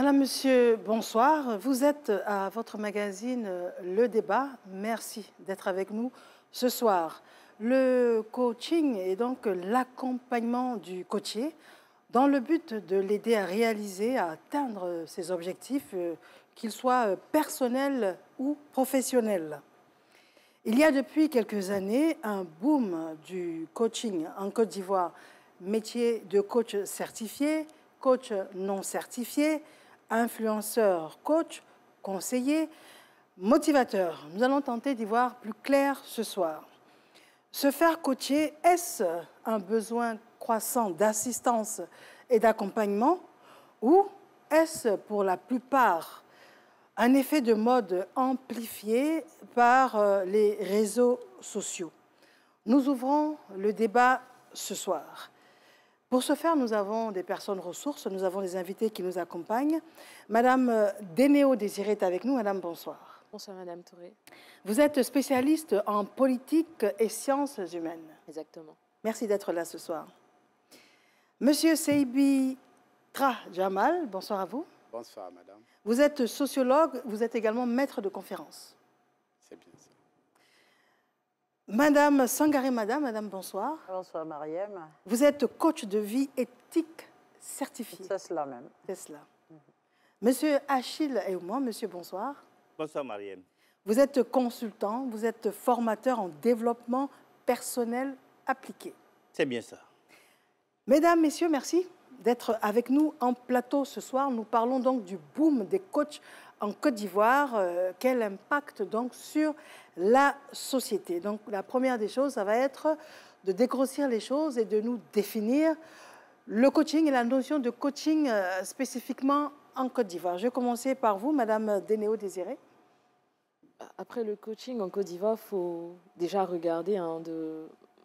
Madame, Monsieur, bonsoir. Vous êtes à votre magazine Le Débat. Merci d'être avec nous ce soir. Le coaching est donc l'accompagnement du coaché dans le but de l'aider à réaliser, à atteindre ses objectifs, qu'ils soient personnels ou professionnels. Il y a depuis quelques années un boom du coaching en Côte d'Ivoire. Métier de coach certifié, coach non certifié, influenceur coach, conseiller, motivateur. Nous allons tenter d'y voir plus clair ce soir. Se faire coacher, est-ce un besoin croissant d'assistance et d'accompagnement ou est-ce pour la plupart un effet de mode amplifié par les réseaux sociaux? Nous ouvrons le débat ce soir. Pour ce faire, nous avons des personnes ressources, nous avons des invités qui nous accompagnent. Madame Dénéo Désiré est avec nous. Madame, bonsoir. Bonsoir, Madame Touré. Vous êtes spécialiste en politique et sciences humaines. Exactement. Merci d'être là ce soir. Monsieur Seybi Tra Jamal, bonsoir à vous. Bonsoir, madame. Vous êtes sociologue, vous êtes également maître de conférences. C'est bien ça. Madame Sangaré Madame, bonsoir. Bonsoir, Mariam. Vous êtes coach de vie éthique certifié. C'est cela même. C'est cela. Monsieur Achille Eoumouan, monsieur, bonsoir. Bonsoir, Mariam. Vous êtes consultant, vous êtes formateur en développement personnel appliqué. C'est bien ça. Mesdames, messieurs, merci d'être avec nous en plateau ce soir. Nous parlons donc du boom des coachs en Côte d'Ivoire. Quel impact donc sur la société? Donc la première des choses, ça va être de dégrossir les choses et de nous définir le coaching et la notion de coaching spécifiquement en Côte d'Ivoire. Je vais commencer par vous, Madame Dénéo Désiré. Après le coaching en Côte d'Ivoire, il faut déjà regarder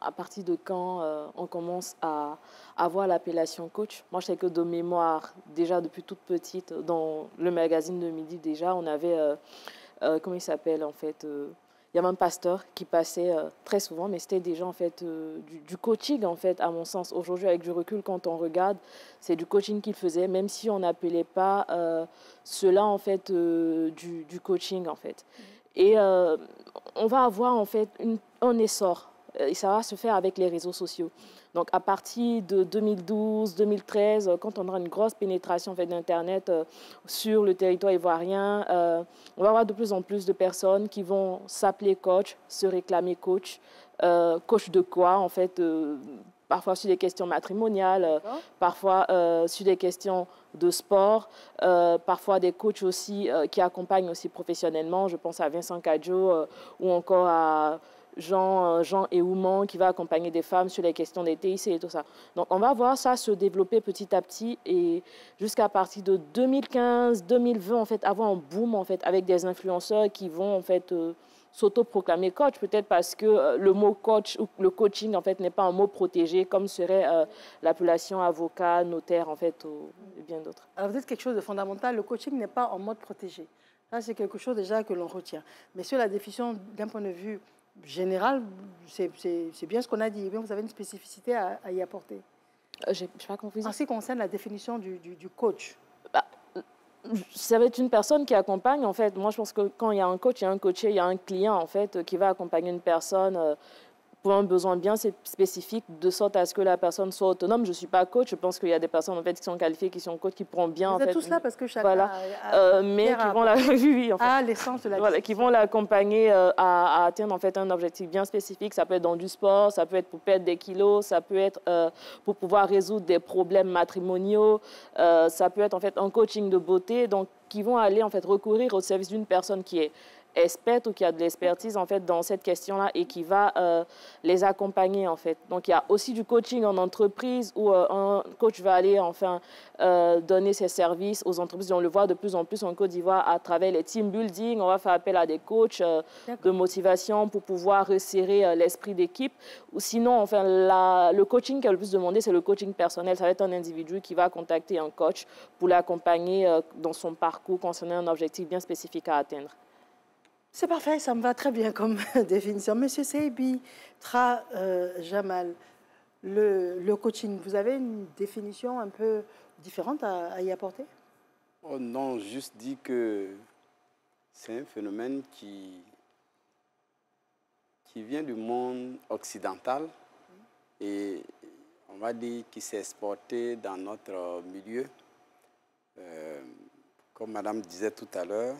à partir de quand on commence à avoir l'appellation coach. Moi, je sais que de mémoire, déjà depuis toute petite, dans le magazine de midi, déjà, on avait, comment il s'appelle en fait, il y avait un pasteur qui passait très souvent, mais c'était déjà en fait du coaching en fait, à mon sens. Aujourd'hui, avec du recul, quand on regarde, c'est du coaching qu'il faisait, même si on n'appelait pas cela en fait du coaching en fait. Et on va avoir en fait un essor. Et ça va se faire avec les réseaux sociaux. Donc, à partir de 2012, 2013, quand on aura une grosse pénétration en fait, d'Internet sur le territoire ivoirien, on va avoir de plus en plus de personnes qui vont s'appeler coach, se réclamer coach. Coach de quoi, en fait parfois sur des questions matrimoniales, parfois sur des questions de sport, parfois des coachs aussi qui accompagnent aussi professionnellement. Je pense à Vincent Cadjo ou encore à Jean Eoumouan qui va accompagner des femmes sur les questions des TIC et tout ça. Donc on va voir ça se développer petit à petit et jusqu'à partir de 2015-2020 en fait avoir un boom en fait avec des influenceurs qui vont en fait s'auto-proclamer coach, peut-être parce que le mot coach ou le coaching en fait n'est pas un mot protégé comme serait l'appellation avocat, notaire en fait et bien d'autres. Alors vous dites quelque chose de fondamental, le coaching n'est pas en mode protégé. Ça c'est quelque chose déjà que l'on retient. Mais sur la définition d'un point de vue général, c'est bien ce qu'on a dit. Vous avez une spécificité à y apporter. Je n'ai pas compris. En ce qui concerne la définition du coach. Ça va être une personne qui accompagne, en fait. Moi, je pense que quand il y a un coach, il y a un coaché, il y a un client, en fait, qui va accompagner une personne pour un besoin bien spécifique, de sorte à ce que la personne soit autonome. Je ne suis pas coach. Je pense qu'il y a des personnes, en fait, qui sont qualifiées, qui sont coachs, qui pourront bien, Vous en fait... êtes tous là parce que chacun voilà. Mais qui vont l'essence de la voilà, qui vont l'accompagner à atteindre, en fait, un objectif bien spécifique. Ça peut être dans du sport, ça peut être pour perdre des kilos, ça peut être pour pouvoir résoudre des problèmes matrimoniaux, ça peut être, en fait, un coaching de beauté. Donc, qui vont aller, en fait, recourir au service d'une personne qui est experte ou qui a de l'expertise en fait dans cette question-là et qui va les accompagner en fait. Donc il y a aussi du coaching en entreprise où un coach va aller enfin donner ses services aux entreprises. On le voit de plus en plus en Côte d'Ivoire à travers les team building. On va faire appel à des coachs de motivation pour pouvoir resserrer l'esprit d'équipe. Ou sinon, enfin, le coaching qui est le plus demandé, c'est le coaching personnel. Ça va être un individu qui va contacter un coach pour l'accompagner dans son parcours concernant un objectif bien spécifique à atteindre. C'est parfait, ça me va très bien comme définition. Monsieur Seybi Tra Jamal, le coaching, vous avez une définition un peu différente à y apporter? Oh non, juste dit que c'est un phénomène qui vient du monde occidental et on va dire qui s'est exporté dans notre milieu. Comme Madame disait tout à l'heure,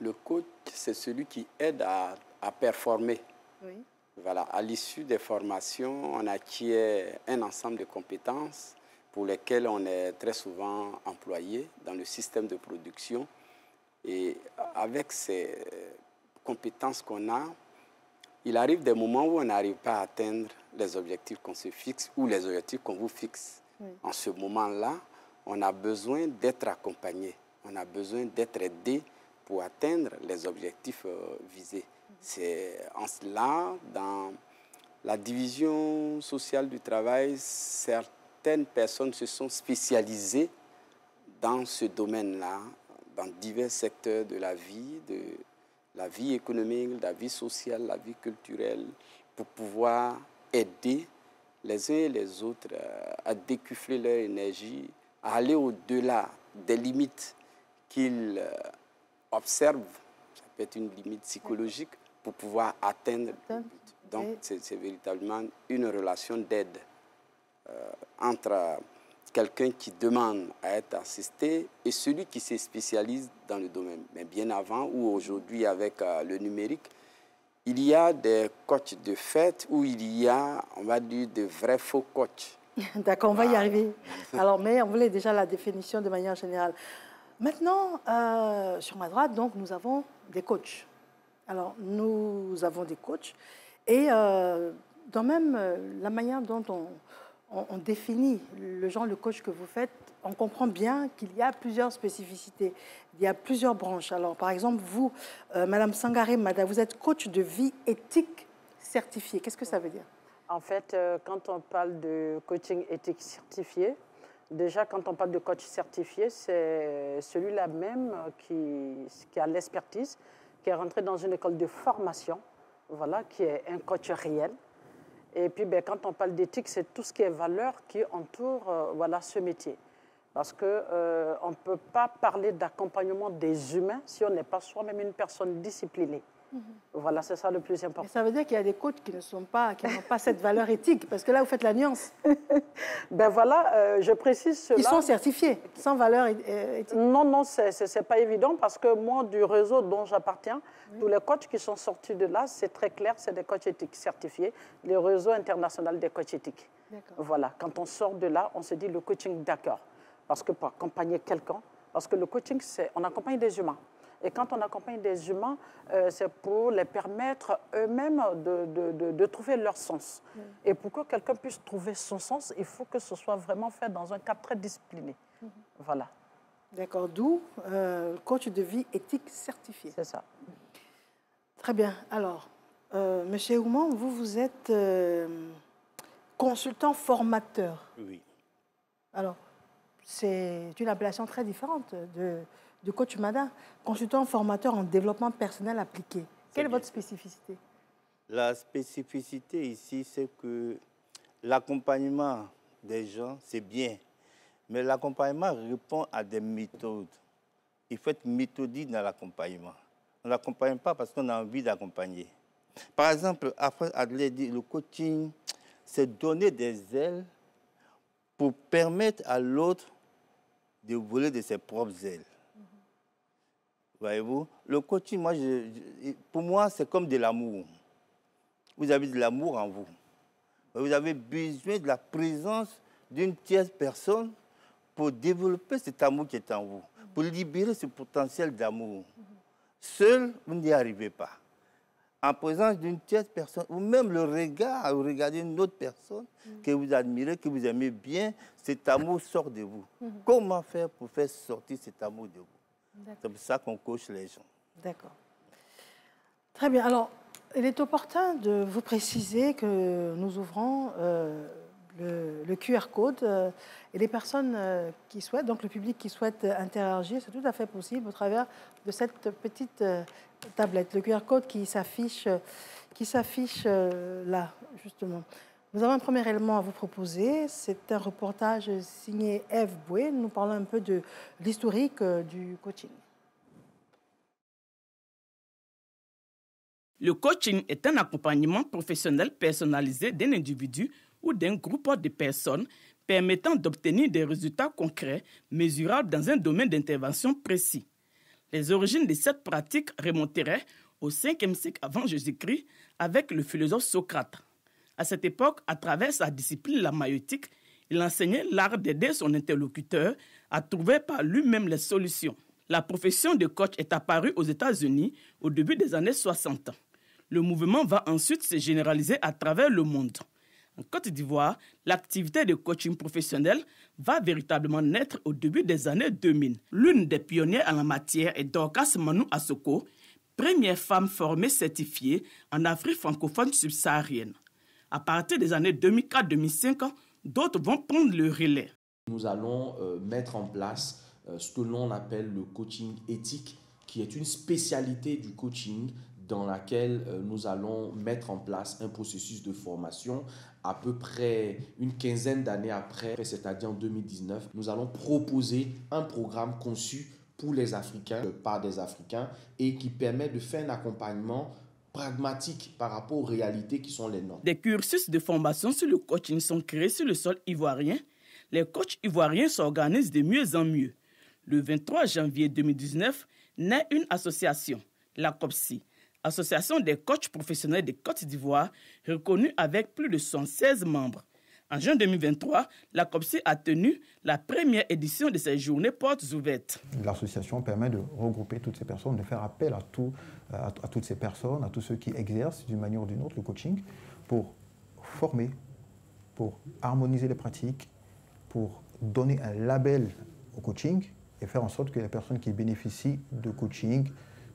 le coach, c'est celui qui aide à performer. Oui. Voilà, à l'issue des formations, on acquiert un ensemble de compétences pour lesquelles on est très souvent employé dans le système de production. Et avec ces compétences qu'on a, il arrive des moments où on n'arrive pas à atteindre les objectifs qu'on se fixe ou les objectifs qu'on vous fixe. Oui. En ce moment-là, on a besoin d'être accompagné, on a besoin d'être aidé pour atteindre les objectifs visés. C'est en cela, dans la division sociale du travail, certaines personnes se sont spécialisées dans ce domaine-là, dans divers secteurs de la vie économique, la vie sociale, la vie culturelle, pour pouvoir aider les uns et les autres à décuffler leur énergie, à aller au-delà des limites qu'ils observent. Ça peut être une limite psychologique pour pouvoir atteindre le but. Donc, c'est véritablement une relation d'aide entre quelqu'un qui demande à être assisté et celui qui se spécialise dans le domaine. Mais bien avant ou aujourd'hui avec le numérique, il y a des coachs de fait où il y a, on va dire, de vrais faux coachs. D'accord, on va y arriver. Alors, mais on voulait déjà la définition de manière générale. Maintenant, sur ma droite, donc, nous avons des coachs. Alors, nous avons des coachs et dans même la manière dont on définit le genre de coach que vous faites, on comprend bien qu'il y a plusieurs spécificités, il y a plusieurs branches. Alors, par exemple, vous, Madame Sangaré Mada, vous êtes coach de vie éthique certifié. Qu'est-ce que ça veut dire? En fait, quand on parle de coaching éthique certifié, déjà, quand on parle de coach certifié, c'est celui-là même qui a l'expertise, qui est rentré dans une école de formation, voilà, qui est un coach réel. Et puis, quand on parle d'éthique, c'est tout ce qui est valeur qui entoure voilà, ce métier. Parce qu'on ne peut pas parler d'accompagnement des humains si on n'est pas soi-même une personne disciplinée. Voilà, c'est ça le plus important. Et ça veut dire qu'il y a des coachs qui n'ont pas cette valeur éthique, parce que là, vous faites la nuance. Voilà, je précise cela. Ils sont certifiés, sans valeur éthique. Non, ce n'est pas évident, parce que moi, du réseau dont j'appartiens, tous les coachs qui sont sortis de là, c'est très clair, c'est des coachs éthiques certifiés, le réseau international des coachs éthiques. Voilà, quand on sort de là, on se dit le coaching d'accord. Parce que pour accompagner quelqu'un, parce que le coaching, c'est on accompagne des humains. Et quand on accompagne des humains, c'est pour les permettre eux-mêmes de trouver leur sens. Et pour que quelqu'un puisse trouver son sens, il faut que ce soit vraiment fait dans un cadre très discipliné. Voilà. D'accord, d'où coach de vie éthique certifié. C'est ça. Très bien. Alors, Monsieur Ouman, vous êtes consultant formateur. Oui. Alors, c'est une appellation très différente de coach Mada, consultant formateur en développement personnel appliqué. Quelle est votre spécificité? La spécificité ici, c'est que l'accompagnement des gens, c'est bien. Mais l'accompagnement répond à des méthodes. Il faut être méthodique dans l'accompagnement. On n'accompagne pas parce qu'on a envie d'accompagner. Par exemple, après Adelaide dit, le coaching, c'est donner des ailes pour permettre à l'autre de voler de ses propres ailes. Voyez-vous, le coaching, pour moi, c'est comme de l'amour. Vous avez de l'amour en vous. Vous avez besoin de la présence d'une tierce personne pour développer cet amour qui est en vous, pour libérer ce potentiel d'amour. Seul, vous n'y arrivez pas. En présence d'une tierce personne, ou même le regard, vous regardez une autre personne que vous admirez, que vous aimez bien, cet amour sort de vous. Comment faire pour faire sortir cet amour de vous? C'est pour ça qu'on coach les gens. D'accord. Très bien. Alors, il est opportun de vous préciser que nous ouvrons le QR code et les personnes qui souhaitent, donc le public qui souhaite interagir, c'est tout à fait possible au travers de cette petite tablette. Le QR code qui s'affiche là, justement. Nous avons un premier élément à vous proposer. C'est un reportage signé Eve Boué. Nous parlons un peu de l'historique du coaching. Le coaching est un accompagnement professionnel personnalisé d'un individu ou d'un groupe de personnes permettant d'obtenir des résultats concrets, mesurables dans un domaine d'intervention précis. Les origines de cette pratique remonteraient au 5e siècle avant Jésus-Christ avec le philosophe Socrate. À cette époque, à travers sa discipline, la maïeutique, il enseignait l'art d'aider son interlocuteur à trouver par lui-même les solutions. La profession de coach est apparue aux États-Unis au début des années 60. Le mouvement va ensuite se généraliser à travers le monde. En Côte d'Ivoire, l'activité de coaching professionnel va véritablement naître au début des années 2000. L'une des pionnières en la matière est Dorcas Manou Assoko, première femme formée certifiée en Afrique francophone subsaharienne. À partir des années 2004-2005, d'autres vont prendre le relais. Nous allons mettre en place ce que l'on appelle le coaching éthique, qui est une spécialité du coaching dans laquelle nous allons mettre en place un processus de formation à peu près une quinzaine d'années après, c'est-à-dire en 2019. Nous allons proposer un programme conçu pour les Africains, par des Africains, et qui permet de faire un accompagnement pragmatique par rapport aux réalités qui sont les nôtres. Des cursus de formation sur le coaching sont créés sur le sol ivoirien. Les coachs ivoiriens s'organisent de mieux en mieux. Le 23 janvier 2019, naît une association, la COPSI, Association des coachs professionnels de Côte d'Ivoire, reconnue avec plus de 76 membres. En juin 2023, la COPSI a tenu la première édition de ces journées portes ouvertes. L'association permet de regrouper toutes ces personnes, de faire appel à toutes ces personnes, à tous ceux qui exercent d'une manière ou d'une autre le coaching, pour former, pour harmoniser les pratiques, pour donner un label au coaching et faire en sorte que les personnes qui bénéficient de coaching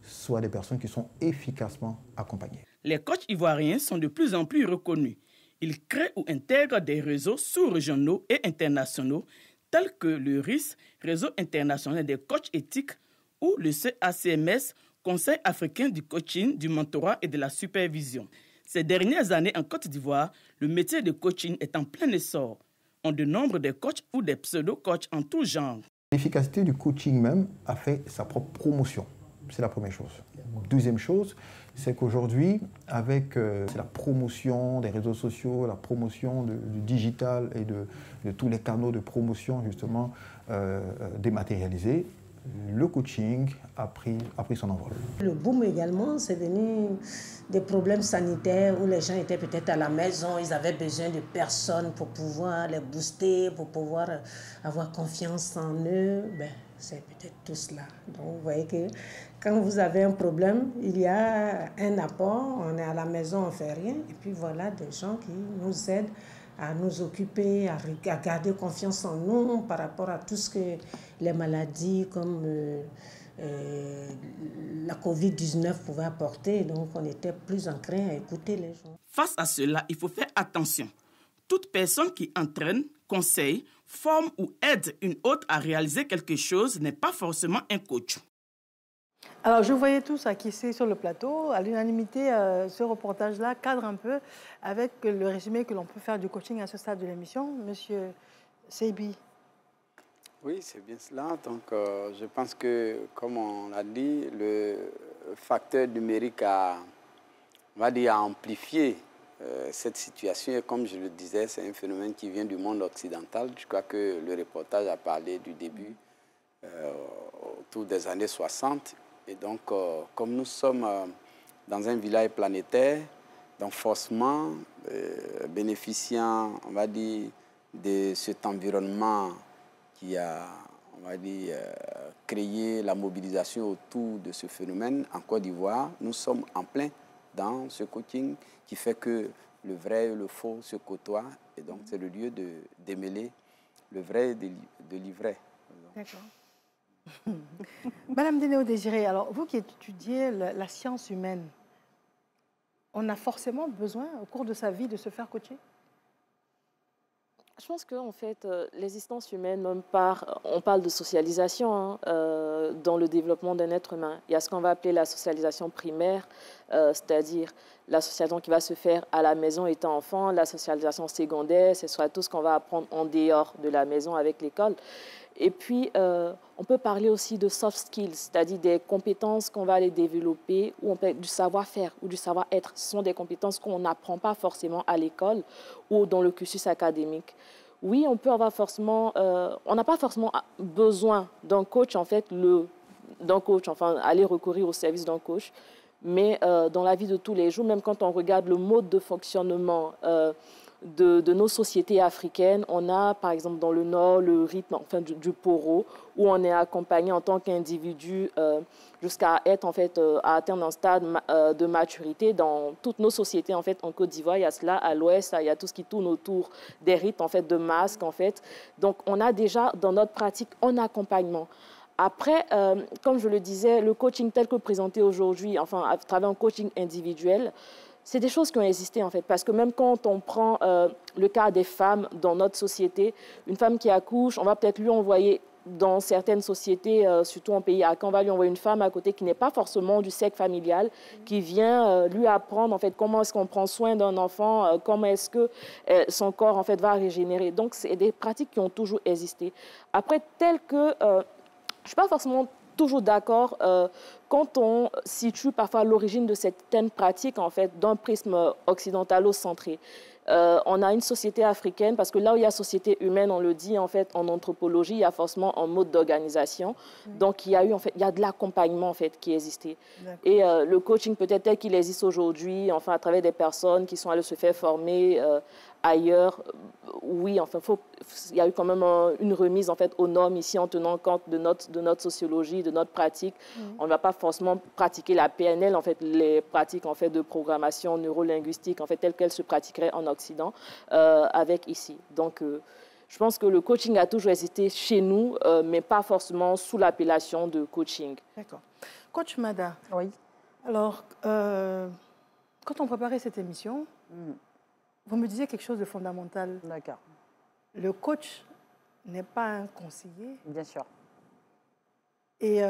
soient des personnes qui sont efficacement accompagnées. Les coachs ivoiriens sont de plus en plus reconnus. Ils créent ou intègrent des réseaux sous-régionaux et internationaux tels que le RIS, Réseau international des coachs éthiques, ou le CACMS, Conseil africain du coaching, du mentorat et de la supervision. Ces dernières années en Côte d'Ivoire, le métier de coaching est en plein essor. On dénombre des coachs ou des pseudo-coachs en tout genre. L'efficacité du coaching même a fait sa propre promotion. C'est la première chose. Deuxième chose, c'est qu'aujourd'hui, avec la promotion des réseaux sociaux, la promotion du digital et de tous les canaux de promotion justement dématérialisés, le coaching a pris son envol. Le boom également, c'est venu des problèmes sanitaires où les gens étaient peut-être à la maison, ils avaient besoin de personnes pour pouvoir les booster, pour pouvoir avoir confiance en eux. C'est peut-être tout cela. Donc vous voyez que quand vous avez un problème, il y a un apport, on est à la maison, on ne fait rien. Et puis voilà des gens qui nous aident à nous occuper, à garder confiance en nous par rapport à tout ce que les maladies comme la Covid-19 pouvaient apporter. Donc on était plus enclin à écouter les gens. Face à cela, il faut faire attention. Toute personne qui entraîne, conseille, forme ou aide une autre à réaliser quelque chose n'est pas forcément un coach. Alors, je voyais tous acquiescer sur le plateau. À l'unanimité, ce reportage-là cadre un peu avec le résumé que l'on peut faire du coaching à ce stade de l'émission. Monsieur Seybi. Oui, c'est bien cela. Donc, je pense que, comme on l'a dit, le facteur numérique a amplifié cette situation. Et comme je le disais, c'est un phénomène qui vient du monde occidental. Je crois que le reportage a parlé du début, autour des années 60. Et donc, comme nous sommes dans un village planétaire, donc forcément, bénéficiant, on va dire, de cet environnement qui a, on va dire, créé la mobilisation autour de ce phénomène en Côte d'Ivoire, nous sommes en plein dans ce coaching qui fait que le vrai et le faux se côtoient. Et donc, c'est le lieu de démêler le vrai de l'ivraie. D'accord. Madame Dénéo-Désiré, alors vous qui étudiez la science humaine, on a forcément besoin au cours de sa vie de se faire coacher? Je pense qu'en fait, l'existence humaine, même on parle de socialisation dans le développement d'un être humain. Il y a ce qu'on va appeler la socialisation primaire, c'est-à-dire la socialisation qui va se faire à la maison étant enfant, la socialisation secondaire, ce sera tout ce qu'on va apprendre en dehors de la maison avec l'école. Et puis, on peut parler aussi de soft skills, c'est-à-dire des compétences qu'on va aller développer, ou on peut, du savoir-faire ou du savoir-être. Ce sont des compétences qu'on n'apprend pas forcément à l'école ou dans le cursus académique. Oui, on peut avoir forcément, on n'a pas forcément besoin d'un coach, en fait, aller recourir au service d'un coach, mais dans la vie de tous les jours, même quand on regarde le mode de fonctionnement de nos sociétés africaines, on a par exemple dans le Nord le rythme du poro, où on est accompagné en tant qu'individu jusqu'à être à atteindre un stade de maturité. Dans toutes nos sociétés en Côte d'Ivoire, il y a cela. À l'Ouest, il y a tout ce qui tourne autour des rites de masques Donc on a déjà dans notre pratique un accompagnement. Après, comme je le disais, le coaching tel que présenté aujourd'hui, à travers un coaching individuel, c'est des choses qui ont existé parce que même quand on prend le cas des femmes dans notre société, une femme qui accouche, on va peut-être lui envoyer dans certaines sociétés, surtout en pays à quand on va lui envoyer une femme à côté qui n'est pas forcément du cercle familial, qui vient lui apprendre comment est-ce qu'on prend soin d'un enfant, comment est-ce que son corps va régénérer. Donc c'est des pratiques qui ont toujours existé. Après, tel que je ne suis pas forcément toujours d'accord quand on situe parfois l'origine de certaines pratiques d'un prisme occidentalo-centré. On a une société africaine, parce que là où il y a société humaine, on le dit en anthropologie, il y a forcément un mode d'organisation. Donc il y a de l'accompagnement qui existait. Et le coaching peut-être tel qu'il existe aujourd'hui, à travers des personnes qui sont allées se faire former ailleurs, oui, il y a eu quand même une remise aux normes ici en tenant compte de notre sociologie, de notre pratique. On ne va pas forcément pratiquer la PNL, les pratiques de programmation neurolinguistique telles qu'elles se pratiqueraient en Occident avec ici. Donc, je pense que le coaching a toujours existé chez nous, mais pas forcément sous l'appellation de coaching. D'accord. Coach Mada. Oui. Alors, quand on préparait cette émission, vous me disiez quelque chose de fondamental. D'accord. Le coach n'est pas un conseiller. Bien sûr. Et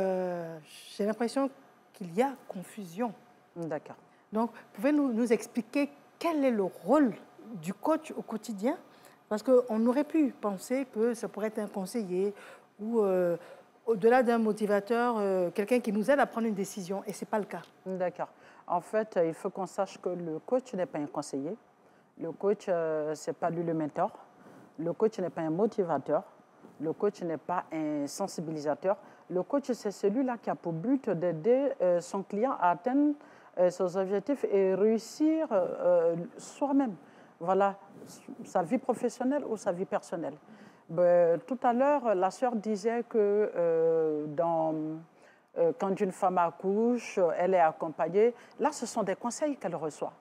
j'ai l'impression qu'il y a confusion. D'accord. Donc, pouvez-vous nous expliquer quel est le rôle du coach au quotidien? Parce qu'on aurait pu penser que ça pourrait être un conseiller ou, au-delà d'un motivateur, quelqu'un qui nous aide à prendre une décision. Et ce n'est pas le cas. D'accord. En fait, il faut qu'on sache que le coach n'est pas un conseiller. Le coach, ce n'est pas lui le mentor. Le coach n'est pas un motivateur. Le coach n'est pas un sensibilisateur. Le coach, c'est celui-là qui a pour but d'aider son client à atteindre ses objectifs et réussir soi-même. Voilà, sa vie professionnelle ou sa vie personnelle. Tout à l'heure, la sœur disait que quand une femme accouche, elle est accompagnée. Là, ce sont des conseils qu'elle reçoit.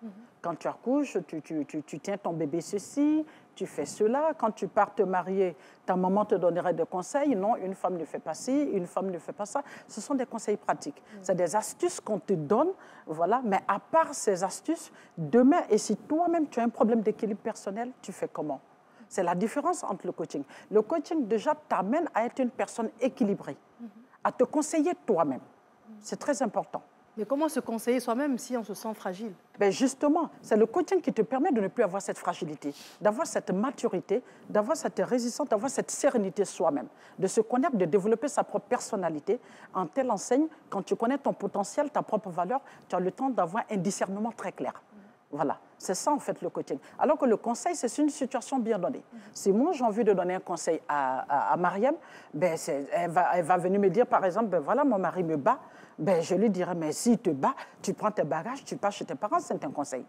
Quand tu accouches, tu tiens ton bébé ceci, tu fais cela. Quand tu pars te marier, ta maman te donnerait des conseils. Non, une femme ne fait pas ci, une femme ne fait pas ça. Ce sont des conseils pratiques. C'est des astuces qu'on te donne, voilà. Mais à part ces astuces, demain, et si toi-même tu as un problème d'équilibre personnel, tu fais comment? C'est la différence entre le coaching. Le coaching, déjà, t'amène à être une personne équilibrée, à te conseiller toi-même. C'est très important. Mais comment se conseiller soi-même si on se sent fragile? Justement, c'est le coaching qui te permet de ne plus avoir cette fragilité, d'avoir cette maturité, d'avoir cette résistance, d'avoir cette sérénité soi-même, de se connaître, de développer sa propre personnalité. En telle enseigne, quand tu connais ton potentiel, ta propre valeur, tu as le temps d'avoir un discernement très clair. Voilà, c'est ça en fait le coaching. Alors que le conseil, c'est une situation bien donnée. Si moi j'ai envie de donner un conseil à Mariam, elle va venir me dire par exemple, voilà, mon mari me bat, je lui dirai, mais s'il te bat, tu prends tes bagages, tu pars chez tes parents, c'est un conseil.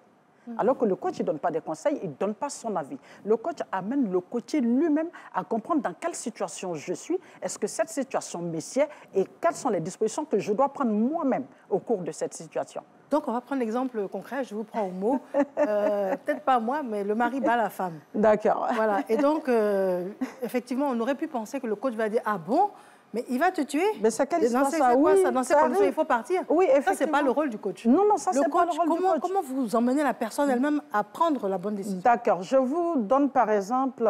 Alors que le coach, il ne donne pas des conseils, il ne donne pas son avis. Le coach amène le coaché lui-même à comprendre dans quelle situation je suis, est-ce que cette situation me sied et quelles sont les dispositions que je dois prendre moi-même au cours de cette situation. Donc, on va prendre l'exemple concret, je vous prends au mot. Peut-être pas moi, mais le mari bat la femme. D'accord. Voilà. Et donc, effectivement, on aurait pu penser que le coach va dire « Ah bon ? Mais il va te tuer ?» Mais c'est quelle histoire ça? Dans ces conditions, il faut partir. Oui, effectivement. Ça, ce n'est pas le rôle du coach. Non, non, ça, c'est pas le rôle du coach. Comment vous emmenez la personne elle-même à prendre la bonne décision? D'accord. Je vous donne par exemple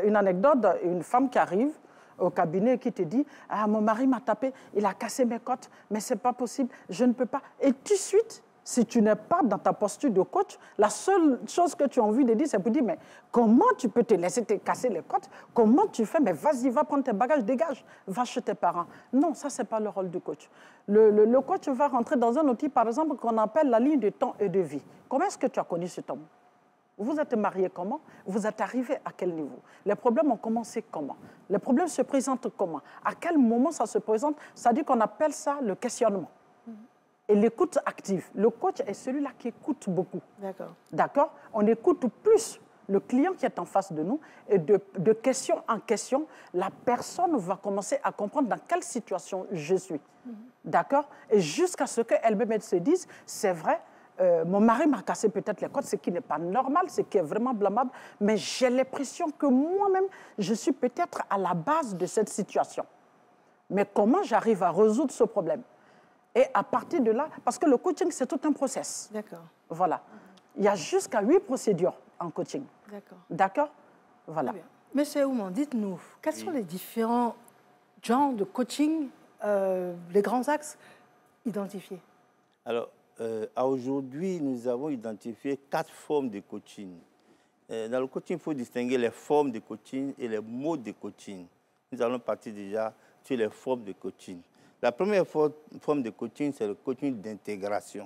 une anecdote. Une femme qui arrive au cabinet qui te dit « Ah, mon mari m'a tapé, il a cassé mes côtes, mais ce n'est pas possible, je ne peux pas. » Et tout de suite, Si tu n'es pas dans ta posture de coach, la seule chose que tu as envie de dire, c'est pour dire, mais comment tu peux te laisser te casser les côtes? Comment tu fais? Mais vas-y, va prendre tes bagages, dégage, va chez tes parents. Non, ça, ce n'est pas le rôle du coach. Le coach va rentrer dans un outil, par exemple, qu'on appelle la ligne de temps et de vie. Comment est-ce que tu as connu cet homme? Vous êtes marié comment? Vous êtes arrivé à quel niveau? Les problèmes ont commencé comment? Les problèmes se présentent comment? À quel moment ça se présente? C'est-à-dire qu'on appelle ça le questionnement. Et l'écoute active. Le coach est celui-là qui écoute beaucoup. D'accord. D'accord? On écoute plus le client qui est en face de nous et de question en question, la personne va commencer à comprendre dans quelle situation je suis. D'accord? Et jusqu'à ce qu'elle-même se dise, c'est vrai, mon mari m'a cassé peut-être les côtes, ce qui n'est pas normal, ce qui est vraiment blâmable, mais j'ai l'impression que moi-même, je suis peut-être à la base de cette situation. Mais comment j'arrive à résoudre ce problème? Et à partir de là, parce que le coaching, c'est tout un process. D'accord. Voilà. Il y a jusqu'à 8 procédures en coaching. D'accord. D'accord? Voilà. Monsieur Ouman, dites-nous, quels sont les différents genres de coaching, les grands axes identifiés? Alors, aujourd'hui, nous avons identifié 4 formes de coaching. Dans le coaching, il faut distinguer les formes de coaching et les modes de coaching. Nous allons partir déjà sur les formes de coaching. La première forme de coaching, c'est le coaching d'intégration.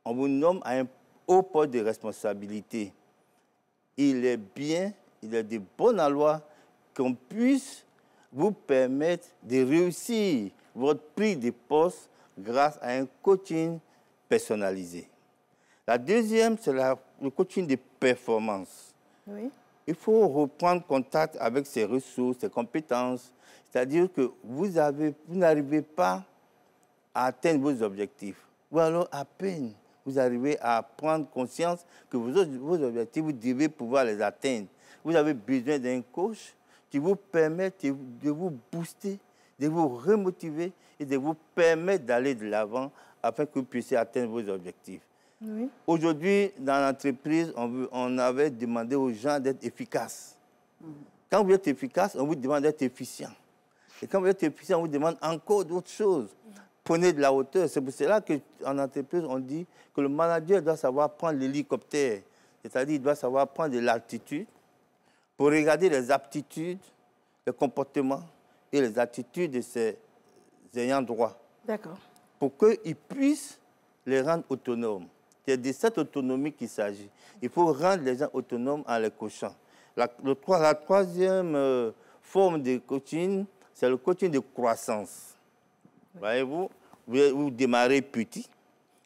On vous nomme à un haut poste de responsabilité. Il est bien, il est de bonne loi qu'on puisse vous permettre de réussir votre prise de poste grâce à un coaching personnalisé. La deuxième, c'est le coaching de performance. Oui. Il faut reprendre contact avec ses ressources, ses compétences. C'est-à-dire que vous n'arrivez pas à atteindre vos objectifs. Ou alors, à peine, vous arrivez à prendre conscience que vos objectifs, vous devez pouvoir les atteindre. Vous avez besoin d'un coach qui vous permette de vous booster, de vous remotiver et de vous permettre d'aller de l'avant afin que vous puissiez atteindre vos objectifs. Oui. Aujourd'hui, dans l'entreprise, on avait demandé aux gens d'être efficaces. Quand vous êtes efficace, on vous demande d'être efficient. Et quand vous êtes efficient, on vous demande encore d'autres choses. Prenez de la hauteur. C'est pour cela qu'en entreprise, on dit que le manager doit savoir prendre l'hélicoptère. C'est-à-dire qu'il doit savoir prendre de l'altitude pour regarder les aptitudes, les comportements et les attitudes de ses ayants droit. D'accord. Pour qu'ils puissent les rendre autonomes. C'est de cette autonomie qu'il s'agit. Il faut rendre les gens autonomes en les coachant. La troisième forme de coaching, c'est le coaching de croissance. Oui. Voyez-vous, vous démarrez petit,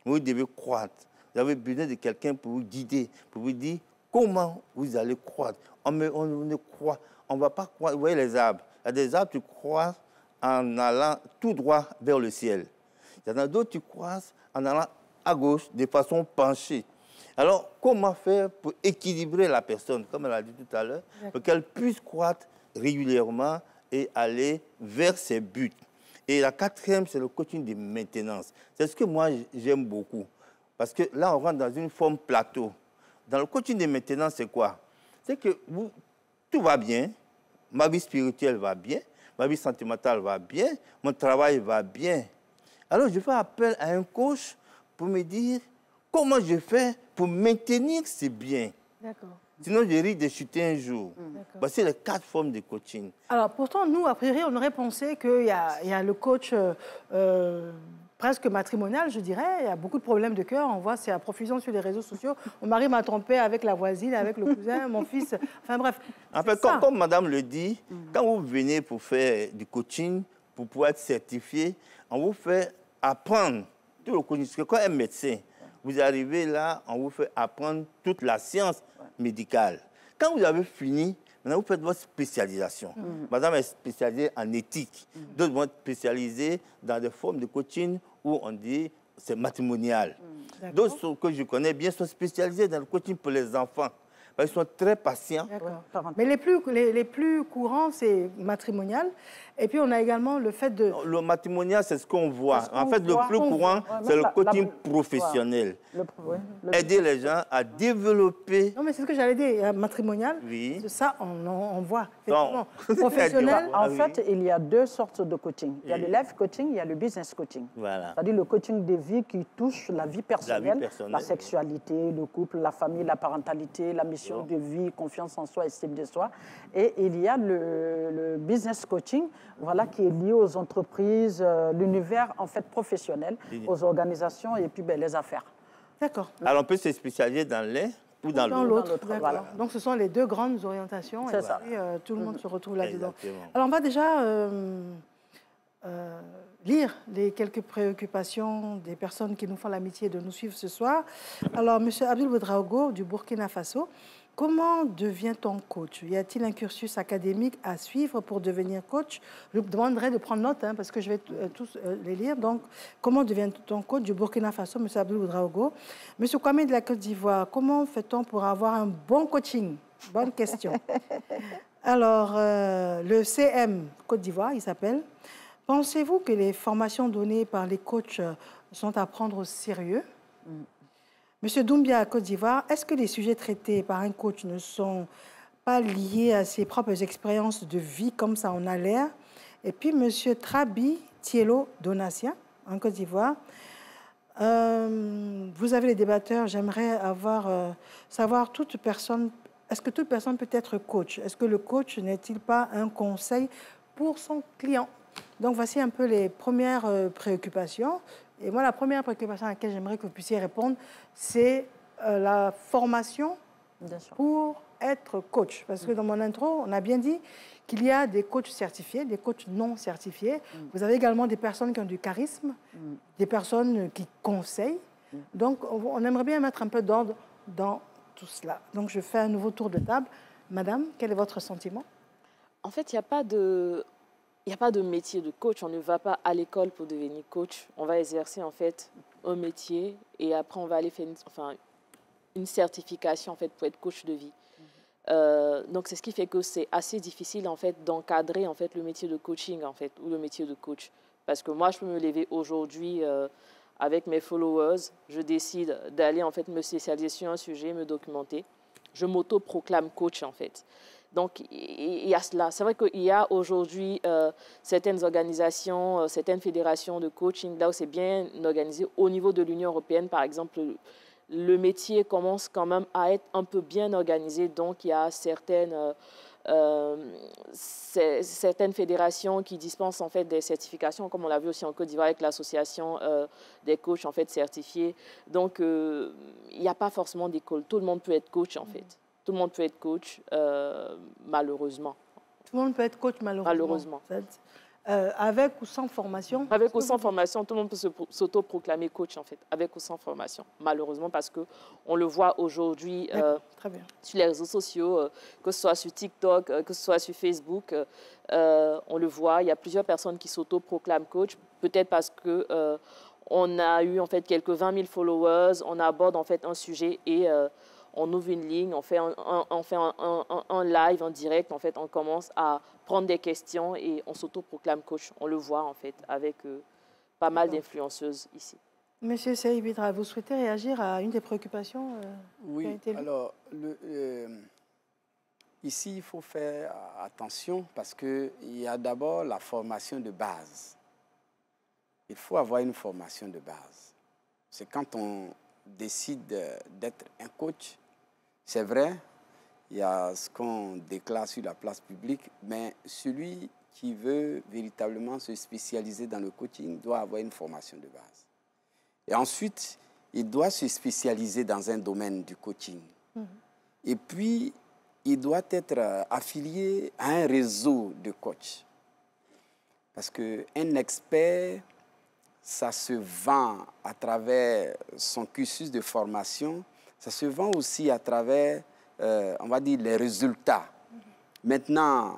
vous devez croître. Vous avez besoin de quelqu'un pour vous guider, pour vous dire comment vous allez croître. On ne croit, on ne va pas croître. Vous voyez les arbres. Il y a des arbres, tu crois en allant tout droit vers le ciel. Il y en a d'autres, tu croises en allant à gauche de façon penchée. Alors, comment faire pour équilibrer la personne, comme elle a dit tout à l'heure, pour qu'elle puisse croître régulièrement et aller vers ses buts. Et la quatrième, c'est le coaching de maintenance. C'est ce que moi, j'aime beaucoup. Parce que là, on rentre dans une forme plateau. Dans le coaching de maintenance, c'est quoi? C'est que tout va bien, ma vie spirituelle va bien, ma vie sentimentale va bien, mon travail va bien. Alors, je fais appel à un coach pour me dire comment je fais pour maintenir ces biens. D'accord. Sinon, je risque de chuter un jour. Voici les 4 formes de coaching. Alors, pourtant, nous, a priori, on aurait pensé qu'il y a le coach presque matrimonial, je dirais. Il y a beaucoup de problèmes de cœur. On voit, c'est à profusion sur les réseaux sociaux. Mon mari m'a trompé avec la voisine, avec le cousin, mon fils. Enfin, bref. En fait, comme madame le dit, quand vous venez pour faire du coaching, pour pouvoir être certifié, on vous fait apprendre tout le coaching. Parce que quand un médecin, vous arrivez là, on vous fait apprendre toute la science médicale. Quand vous avez fini, maintenant vous faites votre spécialisation. Madame est spécialisée en éthique. D'autres vont être spécialisés dans des formes de coaching où on dit c'est matrimonial. D'autres que je connais bien sont spécialisés dans le coaching pour les enfants. Ils sont très patients. Mais les plus courants, c'est matrimonial. Et puis, on a également le fait de... Le matrimonial, c'est ce qu'on voit. En fait, le plus courant, c'est le coaching professionnel. Aider les gens à développer... Non, mais c'est ce que j'allais dire. Matrimonial, oui. Ça, on voit. effectivement, professionnel. En fait, il y a deux sortes de coaching. Il y a le life coaching, il y a le business coaching. Voilà. C'est-à-dire le coaching de vie qui touche la vie personnelle, la sexualité, le couple, la famille, la parentalité, la mission de vie, confiance en soi, estime de soi. Et il y a le business coaching, voilà, qui est lié aux entreprises, l'univers en fait professionnel, aux organisations et puis les affaires. D'accord. Alors on peut se spécialiser dans l'un ou dans l'autre. Voilà. Donc ce sont les deux grandes orientations. C'est ça. Et tout le monde se retrouve là-dedans. Alors on va déjà lire les quelques préoccupations des personnes qui nous font l'amitié de nous suivre ce soir. Alors M. Abdoul Ouedraogo du Burkina Faso, comment devient-on coach? Y a-t-il un cursus académique à suivre pour devenir coach? Je vous demanderai de prendre note, hein, parce que je vais tous les lire. Donc, comment devient-on coach du Burkina Faso, M. Abdoul Ouedraogo? M. Kwame de la Côte d'Ivoire, comment fait-on pour avoir un bon coaching? Bonne question. Alors, le CM Côte d'Ivoire, il s'appelle. Pensez-vous que les formations données par les coachs sont à prendre au sérieux? Monsieur Doumbia, Côte d'Ivoire, est-ce que les sujets traités par un coach ne sont pas liés à ses propres expériences de vie, comme ça en a l'air? Et puis, Monsieur Trabi Thielo Donatien, en Côte d'Ivoire, vous avez les débatteurs, j'aimerais savoir est-ce que toute personne peut être coach? Est-ce que le coach n'est-il pas un conseil pour son client? Donc, voici un peu les premières préoccupations. Et moi, la première préoccupation à laquelle j'aimerais que vous puissiez répondre, c'est la formation pour être coach. Parce que dans mon intro, on a bien dit qu'il y a des coachs certifiés, des coachs non certifiés. Vous avez également des personnes qui ont du charisme, des personnes qui conseillent. Donc, on aimerait bien mettre un peu d'ordre dans tout cela. Donc, je fais un nouveau tour de table. Madame, quel est votre sentiment? En fait, il n'y a pas de... Il n'y a pas de métier de coach, on ne va pas à l'école pour devenir coach. On va exercer en fait un métier et après on va aller faire une certification en fait pour être coach de vie. Donc c'est ce qui fait que c'est assez difficile en fait d'encadrer en fait le métier de coaching en fait ou le métier de coach. Parce que moi je peux me lever aujourd'hui avec mes followers, je décide d'aller en fait me spécialiser sur un sujet, me documenter. Je m'auto-proclame coach en fait. Donc, il y a cela. C'est vrai qu'il y a aujourd'hui certaines organisations, certaines fédérations de coaching, là où c'est bien organisé. Au niveau de l'Union européenne, par exemple, le métier commence quand même à être un peu bien organisé. Donc, il y a certaines fédérations qui dispensent en fait des certifications, comme on l'a vu aussi en Côte d'Ivoire avec l'association des coachs en fait certifiés. Donc, il n'y a pas forcément d'école. Tout le monde peut être coach en fait. Tout le monde peut être coach, malheureusement. Tout le monde peut être coach, malheureusement. Avec ou sans formation? Avec ou sans formation, tout le monde peut s'auto-proclamer coach, en fait. Avec ou sans formation, malheureusement, parce qu'on le voit aujourd'hui sur les réseaux sociaux, que ce soit sur TikTok, que ce soit sur Facebook, on le voit, il y a plusieurs personnes qui s'auto-proclament coach, peut-être parce qu'on a eu, en fait, quelques 20 000 followers, on aborde, en fait, un sujet et... on ouvre une ligne, on fait un live en direct, en fait, on commence à prendre des questions et on s'auto-proclame coach. On le voit, en fait, avec pas mal d'influenceuses ici. Monsieur Seyi Bidra, vous souhaitez réagir à une des préoccupations Oui, qui a été alors, ici, il faut faire attention parce qu'il y a d'abord la formation de base. Il faut avoir une formation de base. C'est quand on décide d'être un coach, c'est vrai, il y a ce qu'on déclare sur la place publique, mais celui qui veut véritablement se spécialiser dans le coaching doit avoir une formation de base. Et ensuite, il doit se spécialiser dans un domaine du coaching. Et puis, il doit être affilié à un réseau de coachs. Parce qu'un expert, ça se vend à travers son cursus de formation, ça se vend aussi à travers, on va dire, les résultats. Maintenant,